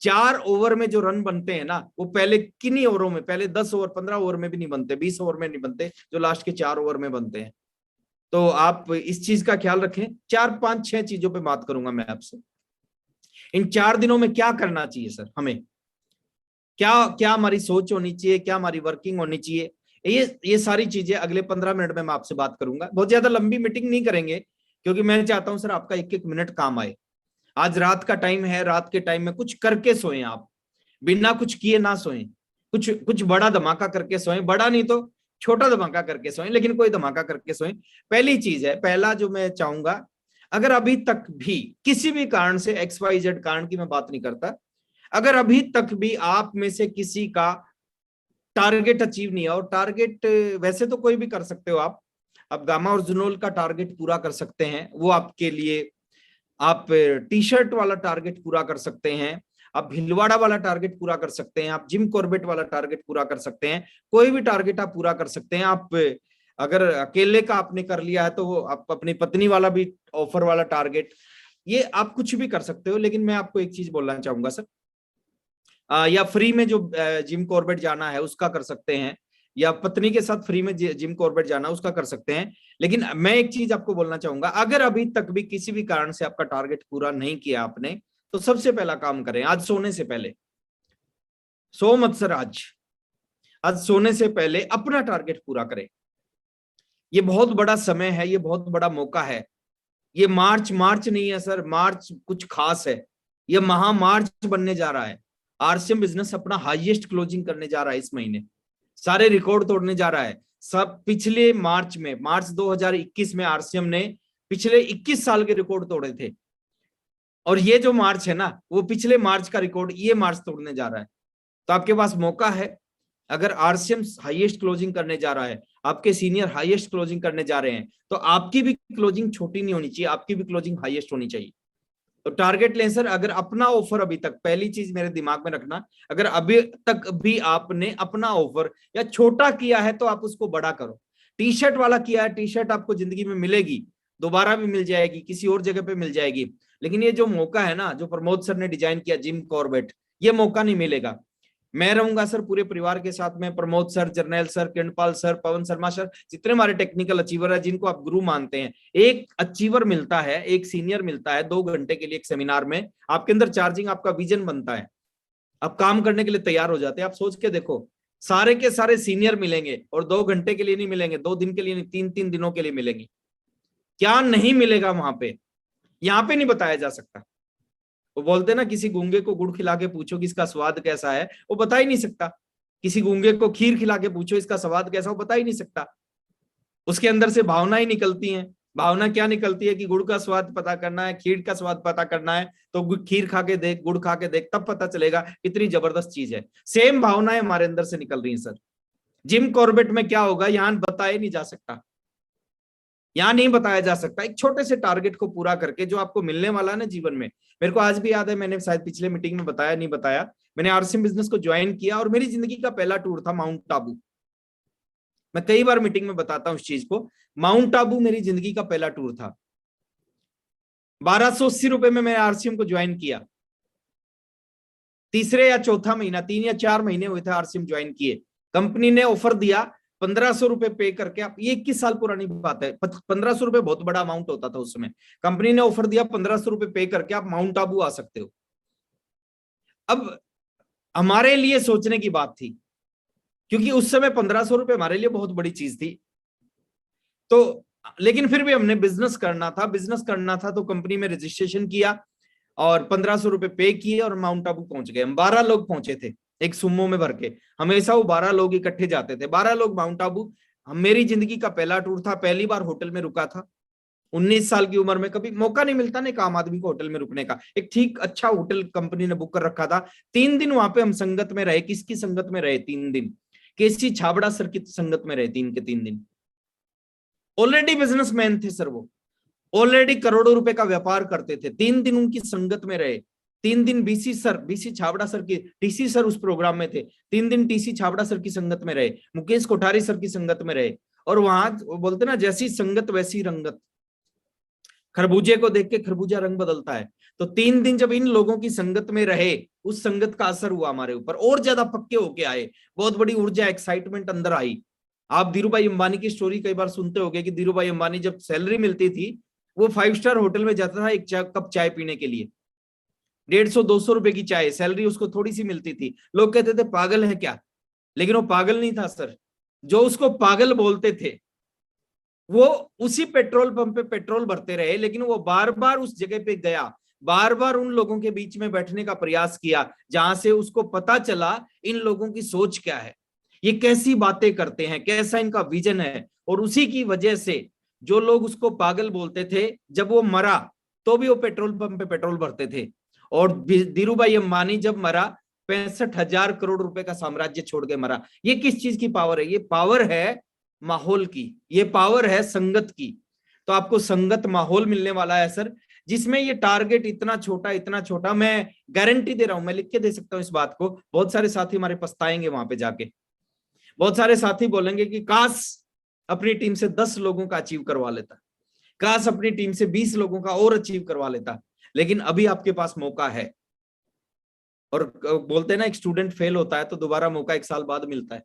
4 ओवर में जो रन बनते हैं ना, वो पहले किन्हीं ओवरों में, पहले 10 ओवर 15 ओवर में भी नहीं बनते, 20 ओवर में नहीं बनते, जो लास्ट के 4 ओवर में बनते हैं। तो आप इस चीज का ख्याल रखें। 4 5 6 चीजों पे बात करूंगा मैं आपसे। इन 4 दिनों में क्या करना चाहिए सर हमें, क्या क्या हमारी सोच होनी चाहिए, क्या हमारी वर्किंग होनी चाहिए, ये सारी चीजें अगले 15 मिनट में मैं आपसे बात करूंगा। बहुत ज्यादा लंबी मीटिंग नहीं करेंगे, क्योंकि मैं चाहता हूं सर आपका एक एक मिनट काम आए। आज रात का टाइम है, रात के टाइम में कुछ करके सोएं आप, बिना कुछ किए ना सोएं, कुछ बड़ा धमाका करके सोएं, बड़ा नहीं तो छोटा धमाका करके सोएं, लेकिन कोई धमाका करके सोएं। पहली चीज है, पहला जो मैं चाहूंगा, अगर अभी तक भी किसी भी कारण से, XYZ कारण की मैं बात नहीं करता, अगर अभी तक भी आप में से किसी का टारगेट अचीव नहीं है, और टारगेट वैसे तो कोई भी कर सकते हो आप गामा और जुनोल का टारगेट पूरा कर सकते हैं, वो आपके लिए, आप टी शर्ट वाला टारगेट पूरा कर सकते हैं, आप भिलवाड़ा वाला टारगेट पूरा कर सकते हैं, आप जिम कॉर्बेट वाला टारगेट पूरा कर सकते हैं, कोई भी टारगेट आप पूरा कर सकते हैं। आप अगर अकेले का आपने कर लिया है तो आप अपनी पत्नी वाला भी ऑफर वाला टारगेट, ये आप कुछ भी कर सकते हो। लेकिन मैं आपको एक चीज बोलना चाहूंगा सर, या फ्री में जो जिम कॉर्बेट जाना है उसका कर सकते हैं, या पत्नी के साथ फ्री में जिम कॉर्बेट जाना उसका कर सकते हैं। लेकिन मैं एक चीज आपको बोलना चाहूंगा, अगर अभी तक भी किसी भी कारण से आपका टारगेट पूरा नहीं किया आपने, तो सबसे पहला काम करें, आज सोने से पहले, सो मत सर, आज सोने से पहले अपना टारगेट पूरा करें। ये बहुत बड़ा समय है, ये बहुत बड़ा मौका है। ये मार्च नहीं है सर, मार्च कुछ खास है, ये महा मार्च बनने जा रहा है। आरसीएम बिजनेस अपना हाईएस्ट क्लोजिंग करने जा रहा है इस महीने, सारे रिकॉर्ड तोड़ने जा रहा है। सब पिछले मार्च 2021 में आरसीएम ने पिछले 21 साल के रिकॉर्ड तोड़े थे, और ये जो मार्च है ना, वो पिछले मार्च का रिकॉर्ड ये मार्च तोड़ने जा रहा है। तो आपके पास मौका है, अगर आरसीएम हाईएस्ट क्लोजिंग करने जा रहा है, आपके सीनियर हाईएस्ट क्लोजिंग करने जा रहे हैं, तो आपकी भी क्लोजिंग छोटी नहीं होनी चाहिए, आपकी भी क्लोजिंग हाईएस्ट होनी चाहिए। तो टारगेट लें सर। अगर अपना ऑफर अभी तक, पहली चीज मेरे दिमाग में रखना, अगर अभी तक भी आपने अपना ऑफर या छोटा किया है तो आप उसको बड़ा करो। टी शर्ट वाला किया है, टी शर्ट आपको जिंदगी में मिलेगी, दोबारा भी मिल जाएगी, किसी और जगह पे मिल जाएगी। लेकिन ये जो मौका है ना, जो प्रमोद सर ने डिजाइन किया जिम कॉर्बेट, ये मौका नहीं मिलेगा। मैं रहूंगा सर पूरे परिवार के साथ में, Pramod sir, Jarnail sir, Kiranpal sir, Pawan Sharma sir, जितने हमारे टेक्निकल अचीवर है जिनको आप गुरु मानते हैं। एक अचीवर मिलता है, एक सीनियर मिलता है 2 घंटे के लिए एक सेमिनार में, आपके अंदर चार्जिंग, आपका विजन बनता है, आप काम करने के लिए तैयार हो जाते हैं। आप सोच के देखो, सारे के सारे सीनियर मिलेंगे, और 2 घंटे के लिए नहीं मिलेंगे, 2 दिन के लिए नहीं, 3 दिनों के लिए मिलेंगे। क्या नहीं मिलेगा वहां पे, यहाँ पे नहीं बताया जा सकता। वो बोलते ना, किसी गूंगे को गुड़ खिला के पूछो कि इसका स्वाद कैसा है, वो बता ही नहीं सकता। किसी गूंगे को खीर खिला के पूछो इसका स्वाद कैसा, वो बता ही नहीं सकता। उसके अंदर से भावना ही निकलती है। भावना क्या निकलती है कि गुड़ का स्वाद पता करना है, खीर का स्वाद पता करना है, तो खीर खा के देख, गुड़ खा के देख, तब पता चलेगा कितनी जबरदस्त चीज है। सेम भावनाएं हमारे अंदर से निकल रही है सर। जिम कॉर्बेट में क्या होगा, यहां बताया नहीं जा सकता, यहां नहीं बताया जा सकता। एक छोटे से टारगेट को पूरा करके जो आपको मिलने वाला है ना जीवन में, मेरे को आज भी याद है, मैंने शायद पिछले मीटिंग में बताया, नहीं बताया, मैंने आरसीएम बिजनेस को ज्वाइन किया और मेरी जिंदगी का पहला टूर था माउंट आबू। मैं कई बार मीटिंग में बताता हूं इस चीज को, माउंट आबू मेरी जिंदगी का पहला टूर था। 1280 रुपए में मैंने आरसीएम को ज्वाइन किया। तीसरे या चौथा महीना, 3 या 4 महीने हुए थे आरसीएम ज्वाइन किए। कंपनी ने ऑफर दिया 1500 रुपए पे करके, आप, ये 21 साल पुरानी बात है, 1500 रुपए बहुत बड़ा अमाउंट होता था उस समय। कंपनी ने ऑफर दिया 1500 रुपए पे करके आप माउंट आबू आ सकते हो। अब हमारे लिए सोचने की बात थी, क्योंकि उस समय 1500 रुपए हमारे लिए बहुत बड़ी चीज थी। तो लेकिन फिर भी हमने बिजनेस करना था तो कंपनी में रजिस्ट्रेशन किया और 1500 रुपए पे किए और माउंट आबू पहुंच गए। हम 12 लोग पहुंचे थे एक सुमो में भर के, हमेशा वो 12 लोग इकट्ठे जाते थे, 12 लोग माउंट आबू। मेरी जिंदगी का पहला टूर था, पहली बार होटल में रुका था। 19 साल की उम्र में कभी मौका नहीं मिलता ना एक आम आदमी को होटल में रुकने का। एक ठीक अच्छा होटल कंपनी ने बुक कर रखा था। 3 दिन वहां पे हम संगत में रहे। किसकी संगत में रहे? 3 दिन केसी छाबड़ा सर की संगत में रहे। 3 के 3 दिन। ऑलरेडी बिजनेसमैन थे सर, वो ऑलरेडी करोड़ों रुपए का व्यापार करते थे। 3 दिन उनकी संगत में रहे। 3 दिन बीसी छाबड़ा सर की, टीसी सर उस प्रोग्राम में थे। 3 दिन टीसी छाबड़ा सर की संगत में रहे, मुकेश कोठारी सर की संगत में रहे। और वहां बोलते ना, जैसी संगत वैसी रंगत। खरबूजे को देख के खरबूजा रंग बदलता है। तो 3 दिन जब इन लोगों की संगत में रहे, उस संगत का असर हुआ हमारे ऊपर, और ज्यादा पक्के होके आए, बहुत बड़ी ऊर्जा एक्साइटमेंट अंदर आई। आप धीरूभाई अंबानी की स्टोरी कई बार सुनते होंगे कि धीरूभाई अंबानी जब सैलरी मिलती थी, वो 5 स्टार होटल में जाता था एक कप चाय पीने के लिए। 150-200 रुपए की चाय, सैलरी उसको थोड़ी सी मिलती थी। लोग कहते थे पागल है क्या, लेकिन वो पागल नहीं था सर। जो उसको पागल बोलते थे वो उसी पेट्रोल पंप पे पेट्रोल भरते रहे, लेकिन वो बार बार उस जगह पे गया, बार बार उन लोगों के बीच में बैठने का प्रयास किया, जहां से उसको पता चला इन लोगों की सोच क्या है, ये कैसी बातें करते हैं, कैसा इनका विजन है। और उसी की वजह से जो लोग उसको पागल बोलते थे, जब वो मरा तो भी वो पेट्रोल पंप पे पेट्रोल भरते थे। और धीरूभाई अंबानी जब मरा, 65,000 करोड़ रुपए का साम्राज्य छोड़ के मरा। ये किस चीज की पावर है? ये पावर है माहौल की, ये पावर है संगत की। तो आपको संगत माहौल मिलने वाला है सर, जिसमें ये टारगेट इतना छोटा, मैं गारंटी दे रहा हूं, मैं लिख के दे सकता हूं इस बात को। बहुत सारे साथी हमारे पछताएंगे वहां पे जाके, बहुत सारे साथी बोलेंगे कि काश अपनी टीम से 10 लोगों का अचीव करवा लेता, काश अपनी टीम से 20 लोगों का और अचीव करवा लेता। लेकिन अभी आपके पास मौका है। और बोलते हैं ना, एक स्टूडेंट फेल होता है तो दोबारा मौका 1 साल बाद मिलता है।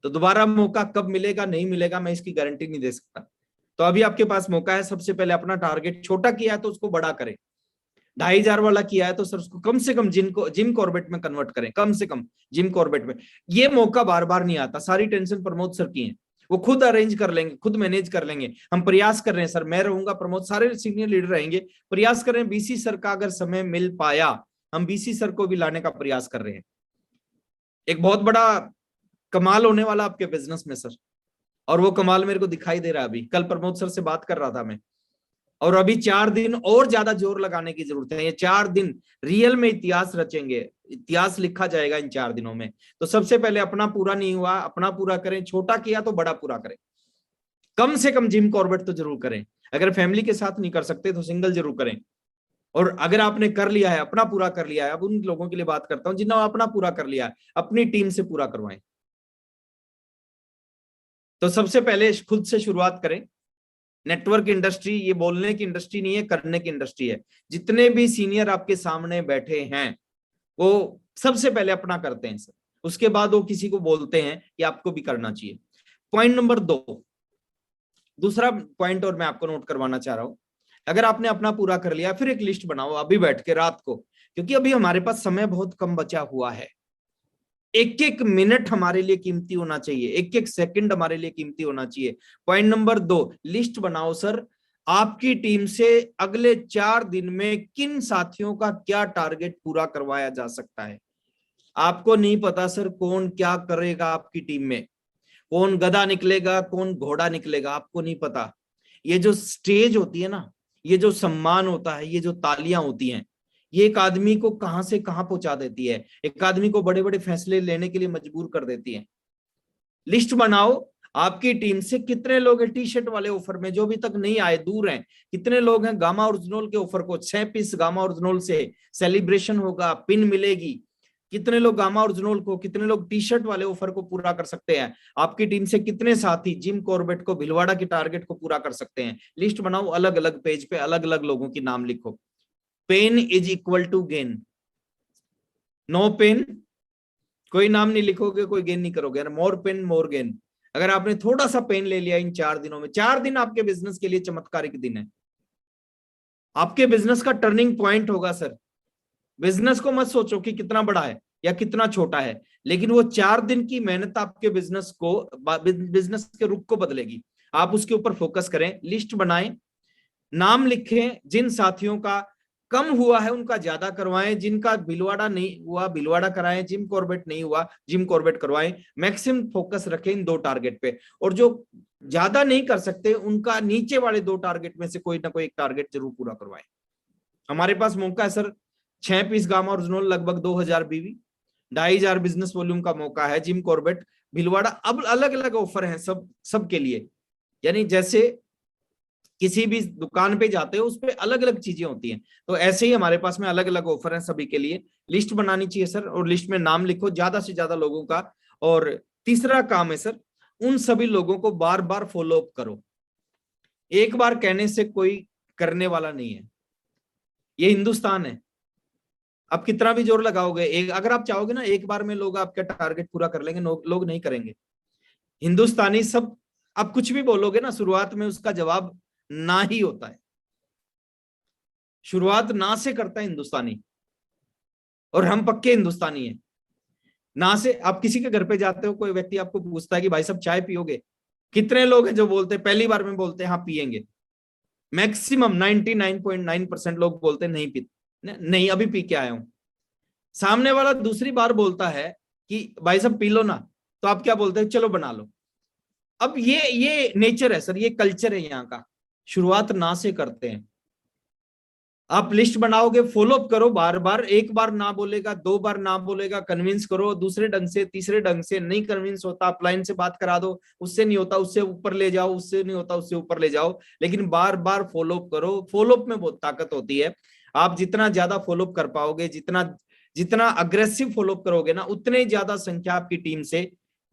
तो दोबारा मौका कब मिलेगा, नहीं मिलेगा, मैं इसकी गारंटी नहीं दे सकता। तो अभी आपके पास मौका है। सबसे पहले अपना टारगेट छोटा किया है तो उसको बड़ा करें। 2,500 वाला किया है तो सर उसको कम से कम जिम कॉर्बेट में कन्वर्ट करें, कम से कम जिम कॉर्बेट में। ये मौका बार बार नहीं आता। सारी टेंशन प्रमोद सर की है, वो खुद अरेंज कर लेंगे, खुद मैनेज कर लेंगे। हम प्रयास कर रहे हैं सर, मैं रहूंगा, प्रमोद, सारे सीनियर लीडर रहेंगे, प्रयास कर रहे हैं। बीसी सर का अगर समय मिल पाया, हम बीसी सर को भी लाने का प्रयास कर रहे हैं। एक बहुत बड़ा कमाल होने वाला आपके बिजनेस में सर, और वो कमाल मेरे को दिखाई दे रहा है। अभी कल प्रमोद सर से बात कर रहा था मैं, और अभी 4 दिन और ज्यादा जोर लगाने की जरूरत है। ये 4 दिन रियल में इतिहास रचेंगे, इतिहास लिखा जाएगा इन 4 दिनों में। तो सबसे पहले अपना पूरा नहीं हुआ, अपना पूरा करें। छोटा किया तो बड़ा पूरा करें। कम से कम जिम कॉर्बेट तो जरूर करें। अगर फैमिली के साथ नहीं कर सकते तो सिंगल जरूर करें। और अगर आपने कर लिया है, अपना पूरा कर लिया है, अब उन लोगों के लिए बात करता हूं जिन्होंने अपना पूरा कर लिया है, अपनी टीम से पूरा करवाएं। तो सबसे पहले खुद से शुरुआत करें। नेटवर्क इंडस्ट्री ये बोलने की इंडस्ट्री नहीं है, करने की इंडस्ट्री है। जितने भी सीनियर आपके सामने बैठे हैं वो सबसे पहले अपना करते हैं सर, उसके बाद वो किसी को बोलते हैं कि आपको भी करना चाहिए। पॉइंट नंबर 2, दूसरा पॉइंट और मैं आपको नोट करवाना चाह रहा हूं। अगर आपने अपना पूरा कर लिया, फिर एक लिस्ट बनाओ अभी बैठ के रात को, क्योंकि अभी हमारे पास समय बहुत कम बचा हुआ है। एक एक मिनट हमारे लिए कीमती होना चाहिए, एक एक सेकंड हमारे लिए कीमती होना चाहिए। पॉइंट नंबर 2, लिस्ट बनाओ सर, आपकी टीम से अगले 4 दिन में किन साथियों का क्या टारगेट पूरा करवाया जा सकता है। आपको नहीं पता सर कौन क्या करेगा आपकी टीम में, कौन गधा निकलेगा, कौन घोड़ा निकलेगा, आपको नहीं पता। ये जो स्टेज होती है ना, ये जो सम्मान होता है, ये जो तालियां होती हैं, ये एक आदमी को कहां से कहां पहुंचा देती है, एक आदमी को बड़े बड़े फैसले लेने के लिए मजबूर कर देती है। लिस्ट बनाओ, आपकी टीम से कितने लोग हैं टी शर्ट वाले ऑफर में, जो अभी तक नहीं आए, दूर हैं। कितने लोग हैं गामा ओरिजिनल के ऑफर को, 6 पीस गामा ओरिजिनल से सेलिब्रेशन होगा, पिन मिलेगी। कितने लोग गामा ओरिजिनल को, कितने लोग टी शर्ट वाले ऑफर को पूरा कर सकते हैं। आपकी टीम से कितने साथी जिम कॉर्बेट को, भिलवाड़ा की टारगेट को पूरा कर सकते हैं। लिस्ट बनाओ, अलग अलग पेज पे अलग अलग लोगों की नाम लिखो। Pain is equal to gain, no pain कोई नाम नहीं लिखोगे, कोई गेन नहीं करोगे। More pain more gain. अगर आपने थोड़ा सा पेन ले लिया इन 4 दिनों में, 4 दिन आपके बिजनेस के लिए चमत्कारिक दिन है, आपके बिजनेस का टर्निंग पॉइंट होगा सर। बिजनेस को मत सोचो कि कितना बड़ा है या कितना छोटा है, लेकिन वो 4 दिन की मेहनत आपके बिजनेस को, बिजनेस के रुख को बदलेगी। आप उसके ऊपर फोकस करें, लिस्ट बनाएं, नाम लिखें। जिन साथियों का कम हुआ है उनका ज्यादा करवाएं, जिनका भिलवाड़ा नहीं हुआ भिलवाड़ा कराएं, जिम कॉर्बेट नहीं हुआ जिम कॉर्बेट करवाएं। मैक्सिमम फोकस रखें इन 2 टारगेट पे, और जो ज्यादा नहीं कर सकते उनका नीचे वाले 2 टारगेट में से कोई ना कोई एक टारगेट जरूर पूरा करवाएं। हमारे पास मौका है सर, 6 पीस गामा ओरिजिनल, लगभग 2,000 बीवी, 2,500 बिजनेस वॉल्यूम का मौका है। जिम कॉर्बेट, भिलवाड़ा, अब अलग अलग ऑफर हैं सबके लिए। यानी जैसे किसी भी दुकान पे जाते हो उस पे अलग अलग चीजें होती हैं, तो ऐसे ही हमारे पास में अलग अलग ऑफर हैं सभी के लिए। लिस्ट बनानी चाहिए सर, और लिस्ट में नाम लिखो ज्यादा से ज्यादा लोगों का। और तीसरा काम है सर, उन सभी लोगों को बार बार फॉलो अप करो। एक बार कहने से कोई करने वाला नहीं है। ये हिंदुस्तान है। आप कितना भी जोर लगाओगे, एक अगर आप चाहोगे ना एक बार में लोग आपका टारगेट पूरा कर लेंगे, लोग नहीं करेंगे। हिंदुस्तानी सब, आप कुछ भी बोलोगे ना शुरुआत में उसका जवाब ना ही होता है, शुरुआत ना से करता है हिंदुस्तानी, और हम पक्के हिंदुस्तानी हैं। ना से, आप किसी के घर पे जाते हो, कोई व्यक्ति आपको पूछता है कि भाई साहब चाय पियोगे, कितने लोग हैं जो बोलते हैं पहली बार में बोलते हैं हाँ पियेंगे। मैक्सिमम 99.9% लोग बोलते हैं नहीं पीते, नहीं अभी पी के आया हूं। सामने वाला दूसरी बार बोलता है कि भाई साहब पी लो ना, तो आप क्या बोलते हैं, चलो बना लो। अब ये नेचर है सर, ये कल्चर है यहाँ का, शुरुआत ना से करते हैं। आप लिस्ट बनाओगे, फॉलो अप करो बार बार, एक बार ना बोलेगा, दो बार ना बोलेगा, कन्विंस करो दूसरे ढंग से, तीसरे ढंग से, नहीं कन्विंस होता अपलाइन से बात करा दो, उससे नहीं होता उससे ऊपर ले जाओ, उससे नहीं होता उससे ऊपर ले जाओ, लेकिन बार बार फॉलो अप करो। फॉलो अप में बहुत ताकत होती है। आप जितना ज्यादा फॉलो अप कर पाओगे, जितना जितना अग्रेसिव फॉलो अप करोगे ना, उतने ज्यादा संख्या आपकी टीम से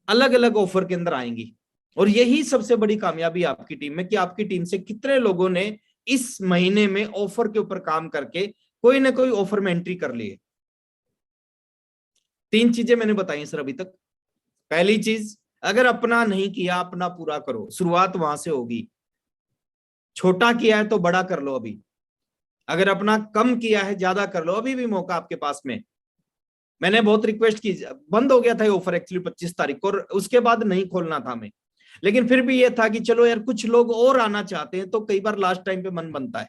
अलग अलग ऑफर के अंदर आएंगी। और यही सबसे बड़ी कामयाबी आपकी टीम में, कि आपकी टीम से कितने लोगों ने इस महीने में ऑफर के ऊपर काम करके कोई ना कोई ऑफर में एंट्री कर ली है। 3 चीजें मैंने बताई सर अभी तक। पहली चीज, अगर अपना नहीं किया अपना पूरा करो, शुरुआत वहां से होगी। छोटा किया है तो बड़ा कर लो अभी, अगर अपना कम किया है ज्यादा कर लो, अभी भी मौका आपके पास में। मैंने बहुत रिक्वेस्ट की, बंद हो गया था ये ऑफर एक्चुअली 25 तारीख को, और उसके बाद नहीं खोलना था हमें, लेकिन फिर भी ये था कि चलो यार कुछ लोग और आना चाहते हैं, तो कई बार लास्ट टाइम पे मन बनता है,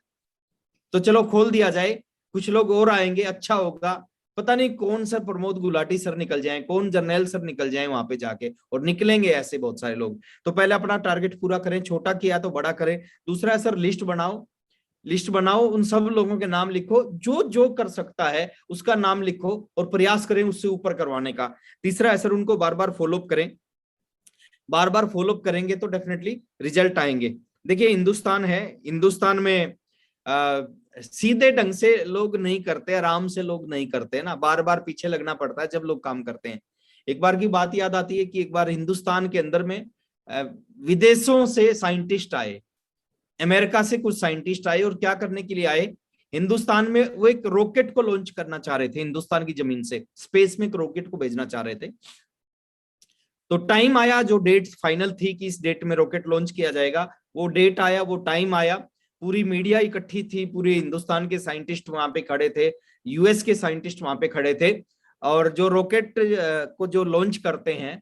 तो चलो खोल दिया जाए, कुछ लोग और आएंगे, अच्छा होगा। पता नहीं कौन सा प्रमोद गुलाटी सर निकल जाएं, कौन जर्नैल सर निकल जाएं वहां पे जाके, और निकलेंगे ऐसे बहुत सारे लोग। तो पहले अपना टारगेट पूरा करें, छोटा किया तो बड़ा करें। दूसरा है सर लिस्ट बनाओ, लिस्ट बनाओ, उन सब लोगों के नाम लिखो, जो जो कर सकता है उसका नाम लिखो, और प्रयास करें उससे ऊपर करवाने का। तीसरा है सर उनको बार बार फॉलो अप करें, बार बार फॉलो अप करेंगे तो डेफिनेटली रिजल्ट आएंगे। देखिए हिंदुस्तान है, हिंदुस्तान में सीधे ढंग से लोग नहीं करते, आराम से लोग नहीं करते ना, बार बार पीछे लगना पड़ता है जब लोग काम करते हैं। एक बार की बात याद आती है कि एक बार हिंदुस्तान के अंदर में विदेशों से साइंटिस्ट आए, अमेरिका से कुछ साइंटिस्ट आए, और क्या करने के लिए आए, हिंदुस्तान में वो एक रॉकेट को लॉन्च करना चाह रहे थे, हिंदुस्तान की जमीन से स्पेस में एक रॉकेट को भेजना चाह रहे थे। तो टाइम आया, जो डेट फाइनल थी कि इस डेट में रॉकेट लॉन्च किया जाएगा, वो डेट आया, वो टाइम आया, पूरी मीडिया इकट्ठी थी, पूरे हिंदुस्तान के साइंटिस्ट वहां पे खड़े थे, यूएस के साइंटिस्ट वहां पे खड़े थे, और जो रॉकेट को जो लॉन्च करते हैं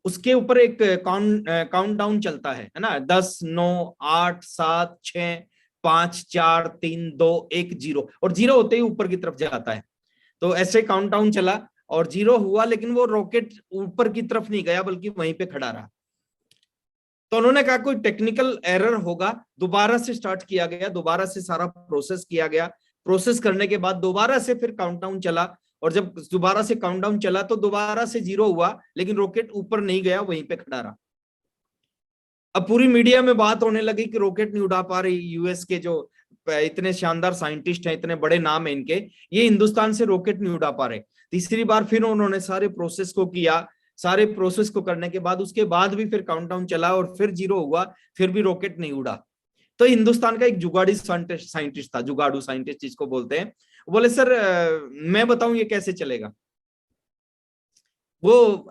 उसके ऊपर एक काउंटडाउन चलता है ना, 10, 9, 8, 7, 6, 5, 4, 3, 2, 1, 0, और 0 होते ही ऊपर की तरफ जाता है। तो ऐसे काउंटडाउन चला और 0 हुआ, लेकिन वो रॉकेट ऊपर की तरफ नहीं गया बल्कि वहीं पे खड़ा रहा। तो उन्होंने कहा कोई टेक्निकल एरर होगा, दोबारा से स्टार्ट किया गया, दोबारा से सारा प्रोसेस किया गया, प्रोसेस करने के बाद दोबारा से फिर काउंटडाउन चला, और जब दोबारा से काउंटडाउन चला तो दोबारा से 0 हुआ, लेकिन रॉकेट ऊपर नहीं गया, वहीं पे खड़ा रहा। अब पूरी मीडिया में बात होने लगी कि रॉकेट नहीं उड़ा पा रही यूएस के जो इतने शानदार साइंटिस्ट हैं, इतने बड़े नाम है इनके, ये हिंदुस्तान से रॉकेट नहीं उड़ा पा रहे। तीसरी बार फिर उन्होंने सारे प्रोसेस को किया, सारे प्रोसेस को करने के बाद उसके बाद भी फिर काउंटडाउन चला और फिर 0 हुआ, फिर भी रॉकेट नहीं उड़ा। तो हिंदुस्तान का एक जुगाड़ी साइंटिस्ट था, जुगाड़ू साइंटिस्ट जिसको बोलते हैं, बोले सर मैं बताऊं ये कैसे चलेगा। वो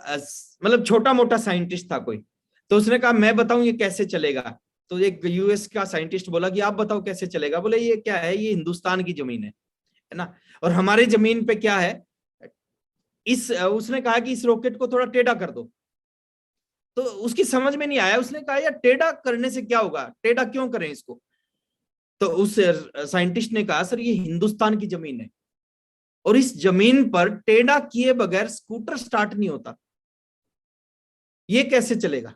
मतलब छोटा मोटा साइंटिस्ट था कोई, तो उसने कहा मैं बताऊं ये कैसे चलेगा। तो एक यूएस का साइंटिस्ट बोला कि आप बताओ कैसे चलेगा। बोले ये क्या है, ये हिंदुस्तान की जमीन है ना, और हमारी जमीन पे क्या है, उसने कहा कि इस रॉकेट को थोड़ा टेढ़ा कर दो। तो उसकी समझ में नहीं आया, उसने कहा यार टेढ़ा करने से क्या होगा, टेढ़ा क्यों करें इसको। तो उस साइंटिस्ट ने कहा सर ये हिंदुस्तान की जमीन है, और इस जमीन पर टेढ़ा किए बगैर स्कूटर स्टार्ट नहीं होता, ये कैसे चलेगा।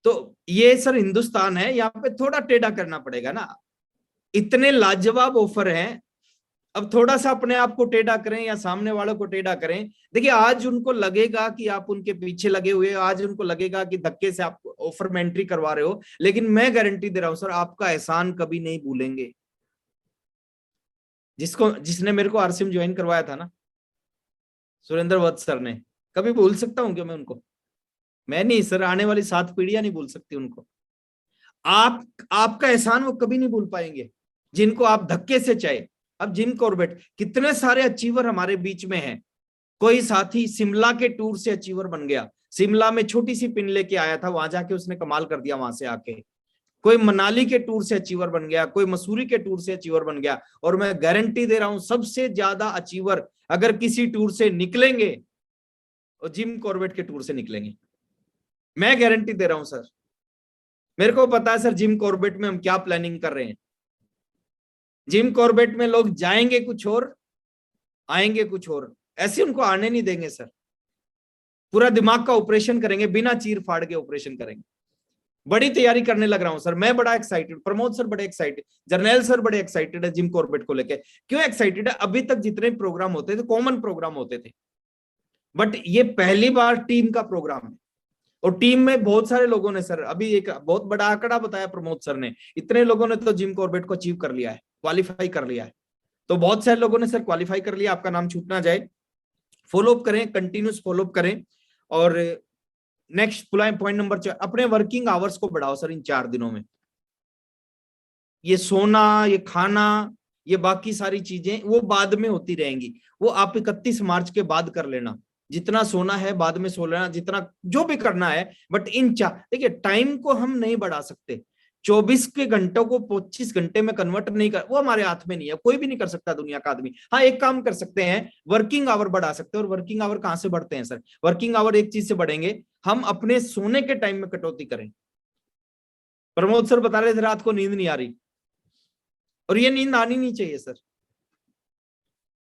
तो ये सर हिंदुस्तान है, यहाँ पे थोड़ा टेढ़ा करना पड़ेगा ना। इतने लाजवाब ऑफर हैं, अब थोड़ा सा अपने आप को टेढ़ा करें या सामने वालों को टेढ़ा करें। देखिए आज उनको लगेगा कि आप उनके पीछे लगे हुए, आज उनको लगेगा कि धक्के से आप ऑफर में एंट्री करवा रहे हो, लेकिन मैं गारंटी दे रहा हूं सर आपका एहसान कभी नहीं भूलेंगे। जिसने मेरे को आरसीएम ज्वाइन करवाया था ना, सुरेंद्र वत्स सर ने, कभी भूल सकता हूं क्या मैं उनको? मैं नहीं सर, आने वाली 7 पीढ़ियां नहीं भूल सकती उनको। आपका एहसान वो कभी नहीं भूल पाएंगे। जिनको आप धक्के से चाहे। अब जिम कॉर्बेट, कितने सारे अचीवर हमारे बीच में हैं। कोई साथी शिमला के टूर से अचीवर बन गया, शिमला में छोटी सी पिन लेके आया था, वहां जाके उसने कमाल कर दिया वहां से आके। कोई मनाली के टूर से अचीवर बन गया, कोई मसूरी के टूर से अचीवर बन गया। और मैं गारंटी दे रहा हूं सबसे ज्यादा अचीवर अगर किसी टूर से निकलेंगे और जिम कॉर्बेट के टूर से निकलेंगे, मैं गारंटी दे रहा हूं सर। मेरे को पता है सर जिम कॉर्बेट में हम क्या प्लानिंग कर रहे हैं। जिम कॉर्बेट में लोग जाएंगे कुछ और, आएंगे कुछ और, ऐसे उनको आने नहीं देंगे सर। पूरा दिमाग का ऑपरेशन करेंगे, बिना चीर फाड़ के ऑपरेशन करेंगे। बड़ी तैयारी करने लग रहा हूं सर, मैं बड़ा एक्साइटेड, प्रमोद सर बड़े एक्साइटेड, जर्नैल सर बड़े एक्साइटेड है जिम कॉर्बेट को लेके। क्यों एक्साइटेड है? अभी तक जितने प्रोग्राम होते थे कॉमन प्रोग्राम होते थे, बट ये पहली बार टीम का प्रोग्राम है। और टीम में बहुत सारे लोगों ने सर, अभी एक बहुत बड़ा आंकड़ा बताया प्रमोद सर ने, इतने लोगों ने तो जिम कॉर्बेट को अचीव कर लिया है, क्वालिफाई कर लिया है। तो बहुत सारे लोगों ने सर क्वालिफाई कर लिया, आपका नाम छूट ना जाए। फॉलोअप करें, कंटिन्यूस फॉलोअप करें। और नेक्स्ट पॉइंट नंबर 4, अपने वर्किंग आवर्स को बढ़ाओ सर इन 4 दिनों में। ये सोना, ये खाना, ये बाकी सारी चीजें वो बाद में होती रहेंगी, वो आप 31 मार्च के बाद कर लेना। जितना सोना है बाद में सो लेना, जितना जो भी करना है। बट इन देखिए टाइम को हम नहीं बढ़ा सकते, 24 के घंटों को 25 घंटे में कन्वर्ट नहीं कर, वो हमारे हाथ में नहीं है, कोई भी नहीं कर सकता दुनिया का आदमी। हाँ एक काम कर सकते हैं, वर्किंग आवर बढ़ा सकते हैं। और वर्किंग आवर कहां से बढ़ते हैं सर? वर्किंग आवर एक चीज से बढ़ेंगे, हम अपने सोने के टाइम में कटौती करें। प्रमोद सर बता रहे थे रात को नींद नहीं आ रही, और ये नींद आनी नहीं चाहिए सर।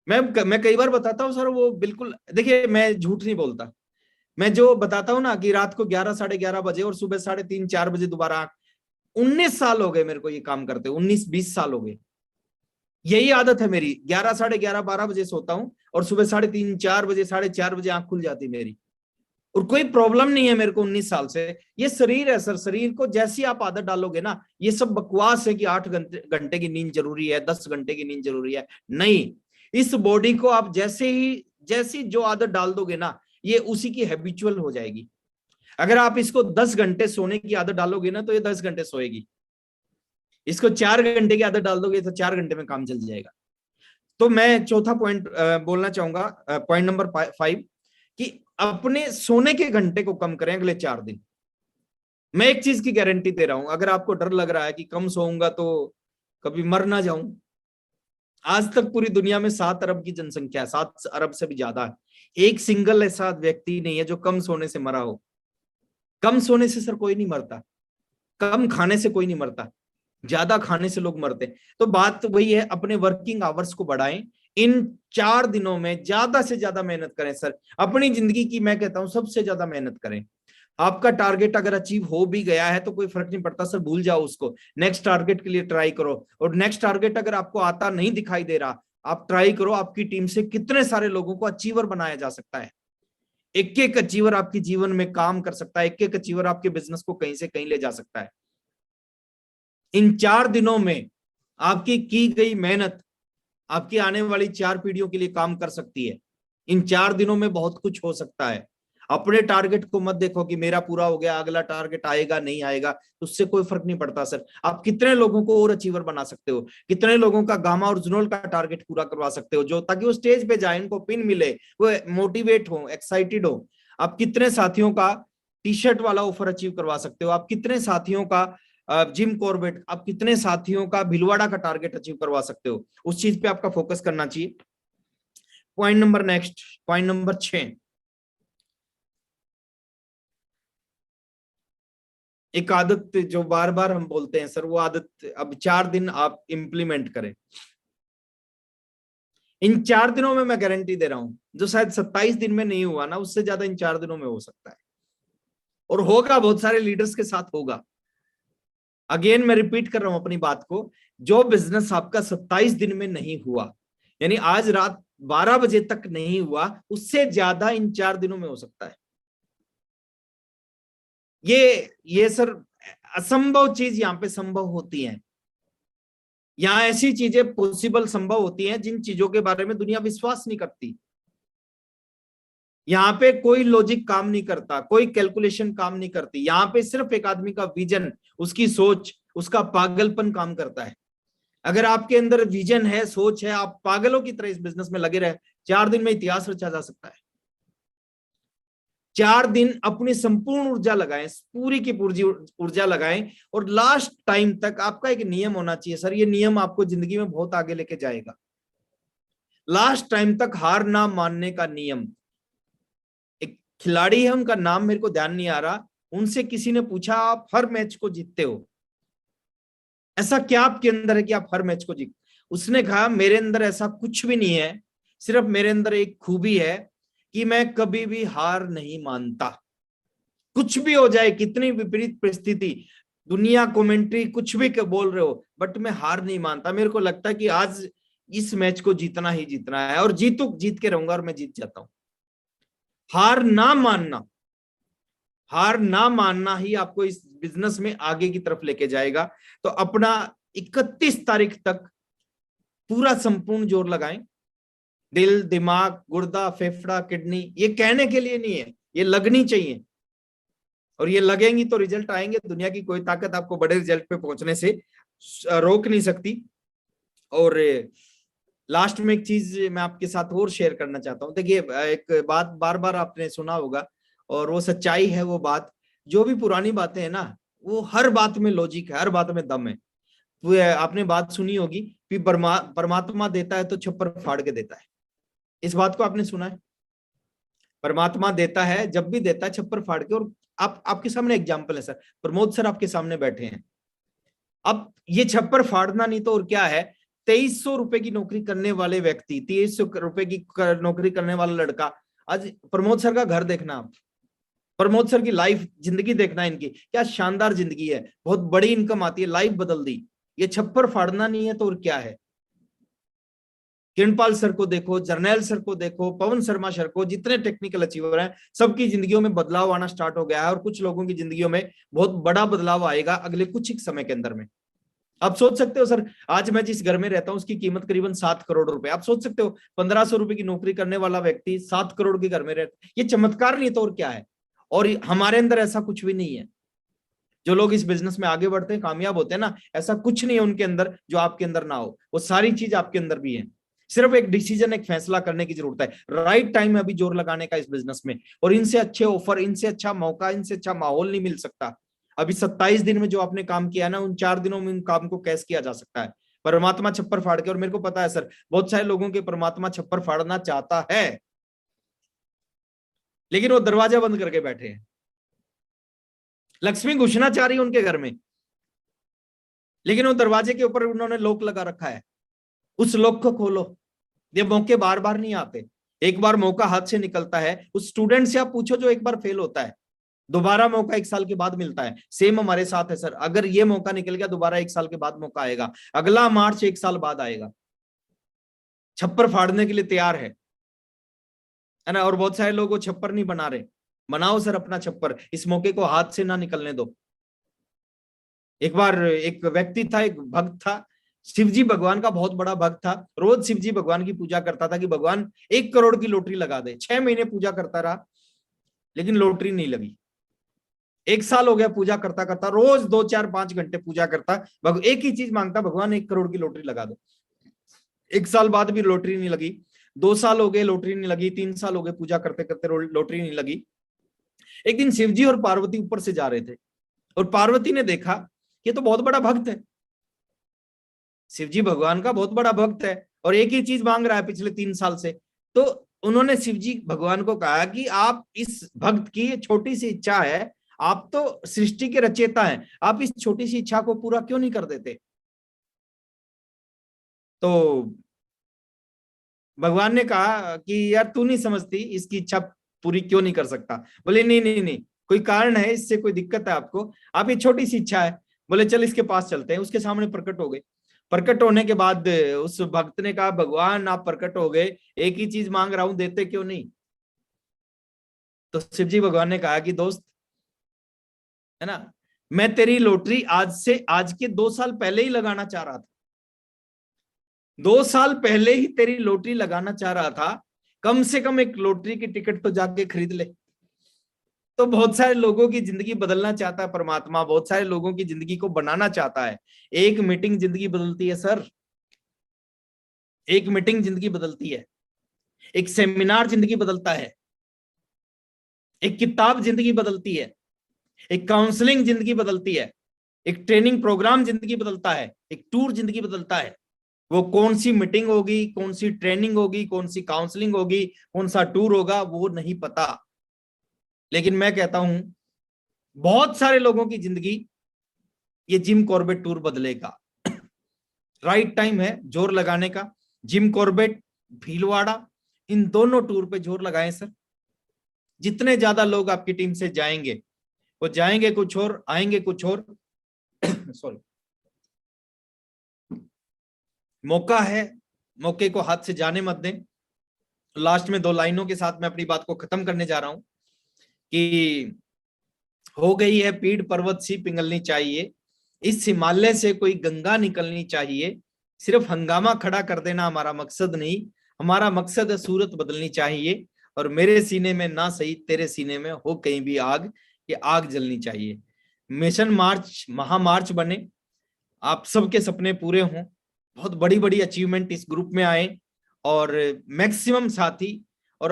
मैं कई बार बताता हूँ सर, वो बिल्कुल, देखिए मैं झूठ नहीं बोलता, मैं जो बताता हूँ ना कि रात को 11 साढ़े 11 बजे और सुबह 3:30 4 बजे दोबारा, 19 साल हो गए मेरे को ये काम करते, 19-20 साल हो गए। यही आदत है मेरी, 11 साढ़े 11 12 बजे सोता हूँ और सुबह 3:30 4 बजे 4:30 बजे आंख खुल जाती मेरी, और कोई प्रॉब्लम नहीं है मेरे को 19 साल से। ये शरीर है सर, शरीर को जैसी आप आदत डालोगे ना, ये सब बकवास है कि 8 घंटे की नींद जरूरी है, 10 घंटे की नींद जरूरी है, नहीं। इस बॉडी को आप जैसी जो आदत डाल दोगे ना, ये उसी की हैबिचुअल हो जाएगी। अगर आप इसको 10 घंटे सोने की आदत डालोगे ना, तो ये 10 घंटे सोएगी। इसको 4 घंटे की आदत डाल दोगे तो 4 घंटे में काम चल जाएगा। तो मैं चौथा पॉइंट बोलना चाहूंगा, पॉइंट नंबर 5, कि अपने सोने के घंटे को कम करें अगले 4 दिन। मैं एक चीज की गारंटी दे रहा हूं, अगर आपको डर लग रहा है कि कम सोऊंगा तो कभी मर ना जाऊं, आज तक पूरी दुनिया में 7 अरब की जनसंख्या है, 7 अरब से भी ज्यादा है, एक सिंगल ऐसा व्यक्ति नहीं है जो कम सोने से मरा हो। कम सोने से सर कोई नहीं मरता, कम खाने से कोई नहीं मरता, ज्यादा खाने से लोग मरते हैं। तो बात वही है, अपने वर्किंग आवर्स को बढ़ाएं। इन 4 दिनों में ज्यादा से ज्यादा मेहनत करें सर, अपनी जिंदगी की मैं कहता हूं सबसे ज्यादा मेहनत करें। आपका टारगेट अगर अचीव हो भी गया है तो कोई फर्क नहीं पड़ता सर, भूल जाओ उसको, नेक्स्ट टारगेट के लिए ट्राई करो। और नेक्स्ट टारगेट अगर आपको आता नहीं दिखाई दे रहा, आप ट्राई करो, आपकी टीम से कितने सारे लोगों को अचीवर बनाया जा सकता है। एक एक अचीवर आपके जीवन में काम कर सकता है, एक एक अचीवर आपके बिजनेस को कहीं से कहीं ले जा सकता है। इन 4 दिनों में आपकी की गई मेहनत आपकी आने वाली 4 पीढ़ियों के लिए काम कर सकती है। इन 4 दिनों में बहुत कुछ हो सकता है। अपने टारगेट को मत देखो कि मेरा पूरा हो गया, अगला टारगेट आएगा नहीं आएगा, उससे कोई फर्क नहीं पड़ता सर। आप कितने लोगों को और अचीवर बना सकते हो, कितने लोगों का गामा और जुनोल का टारगेट पूरा करवा सकते हो, जो ताकि वो स्टेज पे जाए, इनको पिन मिले, वो मोटिवेट हो, एक्साइटेड हो। आप कितने साथियों का टी-शर्ट वाला ऑफर अचीव करवा सकते हो, आप कितने साथियों का जिम कॉर्बेट, आप कितने साथियों का भिलवाड़ा का टारगेट अचीव करवा सकते हो, उस चीज पे आपका फोकस करना चाहिए। पॉइंट नंबर 6, एक आदत जो बार बार हम बोलते हैं सर, वो आदत अब 4 दिन आप इंप्लीमेंट करें। इन 4 दिनों में मैं गारंटी दे रहा हूं, जो शायद 27 दिन में नहीं हुआ ना, उससे ज्यादा इन 4 दिनों में हो सकता है, और होगा, बहुत सारे लीडर्स के साथ होगा। अगेन मैं रिपीट कर रहा हूं अपनी बात को, जो बिजनेस आपका 27 दिन में नहीं हुआ, यानी आज रात 12 बजे तक नहीं हुआ, उससे ज्यादा इन 4 दिनों में हो सकता है। ये सर असंभव चीज यहाँ पे संभव होती है। यहाँ ऐसी चीजें पॉसिबल संभव होती हैं जिन चीजों के बारे में दुनिया विश्वास नहीं करती। यहाँ पे कोई लॉजिक काम नहीं करता, कोई कैलकुलेशन काम नहीं करती, यहाँ पे सिर्फ एक आदमी का विजन, उसकी सोच, उसका पागलपन काम करता है। अगर आपके अंदर विजन है, सोच है, आप पागलों की तरह इस बिजनेस में लगे रहे, 4 दिन में इतिहास रचा जा सकता है। 4 दिन अपनी संपूर्ण ऊर्जा लगाएं, पूरी की पूरी ऊर्जा लगाएं, और लास्ट टाइम तक आपका एक नियम होना चाहिए सर, ये नियम आपको जिंदगी में बहुत आगे लेके जाएगा। लास्ट टाइम तक हार ना मानने का नियम। एक खिलाड़ी है, उनका नाम मेरे को ध्यान नहीं आ रहा, उनसे किसी ने पूछा आप हर मैच को जीतते हो, ऐसा क्या आपके अंदर है कि आप हर मैच को जीत? उसने कहा मेरे अंदर ऐसा कुछ भी नहीं है, सिर्फ मेरे अंदर एक खूबी है कि मैं कभी भी हार नहीं मानता। कुछ भी हो जाए, कितनी विपरीत परिस्थिति, दुनिया कमेंट्री कुछ भी बोल रहे हो, बट मैं हार नहीं मानता। मेरे को लगता है कि आज इस मैच को जीतना ही जीतना है, और जीत के रहूंगा, और मैं जीत जाता हूं। हार ना मानना, हार ना मानना ही आपको इस बिजनेस में आगे की तरफ लेके जाएगा। तो अपना 31 तारीख तक पूरा संपूर्ण जोर लगाएं। दिल, दिमाग, गुर्दा, फेफड़ा, किडनी, ये कहने के लिए नहीं है, ये लगनी चाहिए, और ये लगेंगी तो रिजल्ट आएंगे। दुनिया की कोई ताकत आपको बड़े रिजल्ट पे पहुंचने से रोक नहीं सकती। और लास्ट में एक चीज मैं आपके साथ और शेयर करना चाहता हूं। देखिए, एक बात बार बार आपने सुना होगा, और वो सच्चाई है, वो बात, जो भी पुरानी बातें हैं ना, वो हर बात में लॉजिक है, हर बात में दम है। वो आपने बात सुनी होगी कि परमात्मा देता है तो छप्पर फाड़ के देता है। इस बात को आपने सुना है? परमात्मा देता है, जब भी देता है छप्पर फाड़ के। और आपके सामने एग्जाम्पल है सर, प्रमोद सर आपके सामने बैठे हैं। अब ये छप्पर फाड़ना नहीं तो और क्या है? 2300 रुपए की नौकरी करने वाले व्यक्ति, 2300 रुपए की नौकरी करने वाला लड़का, आज प्रमोद सर का घर देखना आप, प्रमोद सर की लाइफ, जिंदगी देखना, इनकी क्या शानदार जिंदगी है, बहुत बड़ी इनकम आती है, लाइफ बदल दी। ये छप्पर फाड़ना नहीं है तो और क्या है? किरणपाल सर को देखो, जर्नैल सर को देखो, पवन शर्मा सर को, जितने टेक्निकल अचीवर हैं, सबकी जिंदगियों में बदलाव आना स्टार्ट हो गया है, और कुछ लोगों की जिंदगियों में बहुत बड़ा बदलाव आएगा अगले कुछ ही समय के अंदर में। आप सोच सकते हो सर, आज मैं जिस घर में रहता हूं उसकी कीमत करीबन 7 करोड़ रुपए। आप सोच सकते हो 1500 रुपए की नौकरी करने वाला व्यक्ति 7 करोड़ के घर में रहता, ये चमत्कार नहीं तो और क्या है? और हमारे अंदर ऐसा कुछ भी नहीं है। जो लोग इस बिजनेस में आगे बढ़ते हैं, कामयाब होते हैं ना, ऐसा कुछ नहीं है उनके अंदर जो आपके अंदर ना हो। वो सारी चीज आपके अंदर भी है, सिर्फ एक डिसीजन, एक फैसला करने की जरूरत है। राइट टाइम है अभी जोर लगाने का इस बिजनेस में, और इनसे अच्छे ऑफर, इनसे अच्छा मौका, इनसे अच्छा माहौल नहीं मिल सकता। अभी 27 दिन में जो आपने काम किया ना, उन 4 दिनों में उन काम को कैश किया जा सकता है, परमात्मा छप्पर फाड़ के। और मेरे को पता है सर, बहुत सारे लोगों के परमात्मा छप्पर फाड़ना चाहता है, लेकिन वो दरवाजा बंद करके बैठे हैं। लक्ष्मी घुसना चाह रही है उनके घर में, लेकिन वो दरवाजे के ऊपर उन्होंने लॉक लगा रखा है। उस लॉक को खोलो। ये मौके बार बार नहीं आते, एक बार मौका हाथ से निकलता है। उस स्टूडेंट से आप पूछो जो एक बार फेल होता है, दोबारा मौका 1 साल के बाद मिलता है। सेम हमारे साथ है सर, अगर ये मौका निकल गया, दोबारा 1 साल के बाद मौका आएगा, अगला मार्च 1 साल बाद आएगा। छप्पर फाड़ने के लिए तैयार है ना? और बहुत सारे लोग वो छप्पर नहीं बना रहे। बनाओ सर अपना छप्पर, इस मौके को हाथ से ना निकलने दो। एक बार एक व्यक्ति था, एक भक्त था, शिवजी भगवान का बहुत बड़ा भक्त था, रोज शिवजी भगवान की पूजा करता था कि भगवान 1 करोड़ की लॉटरी लगा दे। 6 महीने पूजा करता रहा, लेकिन लॉटरी नहीं लगी। 1 साल हो गया पूजा करता करता, रोज 2, 4, 5 घंटे पूजा करता, एक ही चीज मांगता, भगवान 1 करोड़ की लॉटरी लगा दो। 1 साल बाद भी लॉटरी नहीं लगी, 2 साल हो गए लॉटरी नहीं लगी, 3 साल हो गए पूजा करते करते लॉटरी नहीं लगी। एक दिन शिवजी और पार्वती ऊपर से जा रहे थे, और पार्वती ने देखा ये तो बहुत बड़ा भक्त है, शिवजी भगवान का बहुत बड़ा भक्त है, और एक ही चीज मांग रहा है पिछले 3 साल से। तो उन्होंने शिवजी भगवान को कहा कि आप इस भक्त की छोटी सी इच्छा है, आप तो सृष्टि के रचयिता हैं, आप इस छोटी सी इच्छा को पूरा क्यों नहीं कर देते? तो भगवान ने कहा कि यार तू नहीं समझती, इसकी इच्छा पूरी क्यों नहीं कर सकता? बोले नहीं नहीं नहीं, कोई कारण है, इससे कोई दिक्कत है आपको? आप ये छोटी सी इच्छा है। बोले चल इसके पास चलते हैं। उसके सामने प्रकट हो गए। प्रकट होने के बाद उस भक्त ने कहा भगवान आप प्रकट हो गए, एक ही चीज मांग रहा हूं, देते क्यों नहीं? तो शिवजी भगवान ने कहा कि दोस्त है ना, मैं तेरी लॉटरी आज के 2 साल पहले ही लगाना चाह रहा था। 2 साल पहले ही तेरी लॉटरी लगाना चाह रहा था, कम से कम एक लॉटरी की टिकट तो जाके खरीद ले। तो बहुत सारे लोगों की जिंदगी बदलना चाहता है परमात्मा, बहुत सारे लोगों की जिंदगी को बनाना चाहता है। एक मीटिंग जिंदगी बदलती है सर, एक मीटिंग जिंदगी बदलती है, एक सेमिनार जिंदगी बदलता है, एक किताब जिंदगी बदलती है, एक काउंसलिंग जिंदगी बदलती है, एक ट्रेनिंग प्रोग्राम जिंदगी बदलता है, एक टूर जिंदगी बदलता है। वो कौन सी मीटिंग होगी, कौन सी ट्रेनिंग होगी, कौन सी काउंसलिंग होगी, कौन सा टूर होगा, वो नहीं पता। लेकिन मैं कहता हूं बहुत सारे लोगों की जिंदगी ये जिम कॉर्बेट टूर बदलेगा। राइट टाइम है जोर लगाने का। जिम कॉर्बेट, भीलवाड़ा, इन दोनों टूर पे जोर लगाएं सर। जितने ज्यादा लोग आपकी टीम से जाएंगे, वो जाएंगे कुछ और, आएंगे कुछ और। सॉरी, मौका है, मौके को हाथ से जाने मत दें। लास्ट में 2 लाइनों के साथ मैं अपनी बात को खत्म करने जा रहा हूं कि हो गई है पीड़ पर्वत सी पिघलनी चाहिए, इस हिमालय से कोई गंगा निकलनी चाहिए। सिर्फ हंगामा खड़ा कर देना हमारा मकसद नहीं, हमारा मकसद है सूरत बदलनी चाहिए। और मेरे सीने में ना सही तेरे सीने में हो कहीं भी आग, ये आग जलनी चाहिए। मिशन मार्च महामार्च बने, आप सबके सपने पूरे हों, बहुत बड़ी बड़ी अचीवमेंट इस ग्रुप में आए, और मैक्सिमम साथी और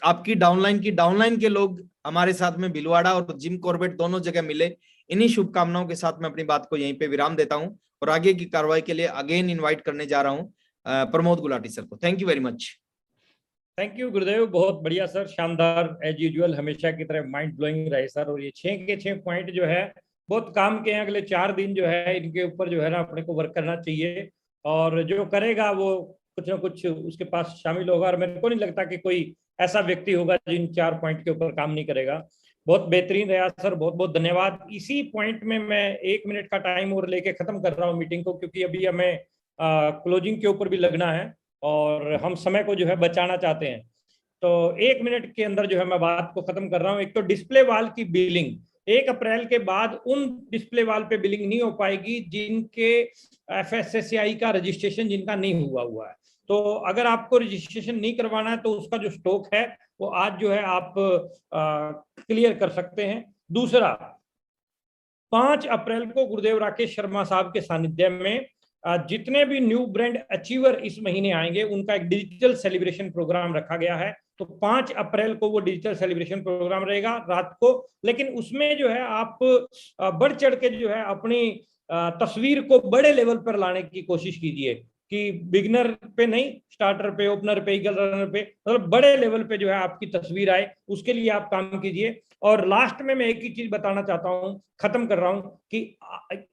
आपकी डाउनलाइन के लोग हमारे साथ में भीलवाड़ा और जिम कॉर्बेट दोनों जगह मिले। इन्हीं शुभकामनाओं के साथ मैं अपनी बात को यहीं पे विराम देता हूं और आगे की कार्रवाई के लिए अगेन इनवाइट करने जा रहा हूं प्रमोद गुलाटी सर को। Thank you very much. Thank you गुरुदेव, बहुत बढ़िया सर, शानदार एज यूजुअल, हमेशा की तरह माइंड ब्लोइंग रहे सर। और ये 6 के 6 पॉइंट जो है बहुत काम के हैं। अगले 4 दिन जो है इनके ऊपर जो है ना अपने को वर्क करना चाहिए, और जो करेगा वो कुछ ना कुछ उसके पास शामिल होगा। और मेरे को नहीं लगता कि कोई ऐसा व्यक्ति होगा जिन 4 पॉइंट के ऊपर काम नहीं करेगा। बहुत बेहतरीन रहा सर, बहुत बहुत धन्यवाद। इसी पॉइंट में मैं 1 मिनट का टाइम और लेके खत्म कर रहा हूँ मीटिंग को, क्योंकि अभी हमें क्लोजिंग के ऊपर भी लगना है और हम समय को जो है बचाना चाहते हैं। तो 1 मिनट के अंदर जो है मैं बात को खत्म कर रहा हूँ। एक तो डिस्प्ले वाल की बिलिंग 1 अप्रैल के बाद उन डिस्प्ले वाल पे बिलिंग नहीं हो पाएगी जिनके FSSAI का रजिस्ट्रेशन जिनका नहीं हुआ है। तो अगर आपको रजिस्ट्रेशन नहीं करवाना है तो उसका जो स्टॉक है वो आज जो है आप क्लियर कर सकते हैं। दूसरा, 5 अप्रैल को गुरुदेव राकेश शर्मा साहब के सानिध्य में जितने भी न्यू ब्रांड अचीवर इस महीने आएंगे उनका एक डिजिटल सेलिब्रेशन प्रोग्राम रखा गया है। तो 5 अप्रैल को वो डिजिटल सेलिब्रेशन प्रोग्राम रहेगा रात को। लेकिन उसमें जो है आप बढ़ चढ़ के जो है अपनी तस्वीर को बड़े लेवल पर लाने की कोशिश कीजिए, कि बिगनर पे नहीं, स्टार्टर पे, ओपनर पे, ईगल रनर पे, मतलब बड़े लेवल पे जो है आपकी तस्वीर आए, उसके लिए आप काम कीजिए। और लास्ट में मैं एक ही चीज बताना चाहता हूं, खत्म कर रहा हूं, कि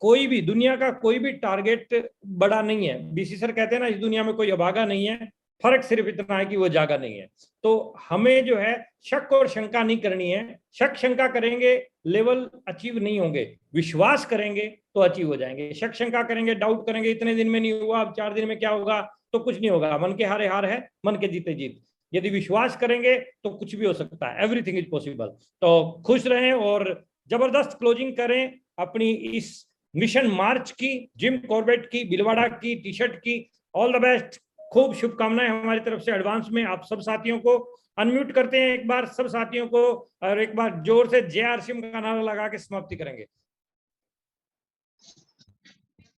कोई भी दुनिया का कोई भी टारगेट बड़ा नहीं है। BC सर कहते हैं ना, इस दुनिया में कोई अभागा नहीं है, फर्क सिर्फ इतना है कि वो जागा नहीं है। तो हमें जो है शक और शंका नहीं करनी है। शक शंका करेंगे लेवल अचीव नहीं होंगे, विश्वास करेंगे तो अचीव हो जाएंगे। शक शंका करेंगे, डाउट करेंगे, इतने दिन में नहीं हुआ, अब 4 दिन में क्या होगा, तो कुछ नहीं होगा। मन के हारे हार है, मन के जीते जीत। यदि विश्वास करेंगे तो कुछ भी हो सकता है, एवरीथिंग इज पॉसिबल। तो खुश रहें और जबरदस्त क्लोजिंग करें अपनी इस मिशन मार्च की, जिम कॉर्बेट की, भीलवाड़ा की, टी-शर्ट की। ऑल द बेस्ट, खूब शुभकामनाएं हमारी तरफ से एडवांस में। आप सब साथियों को अनम्यूट करते हैं एक बार, सब साथियों को, और एक बार जोर से जय आर सिंह का नारा लगा के समाप्ति करेंगे।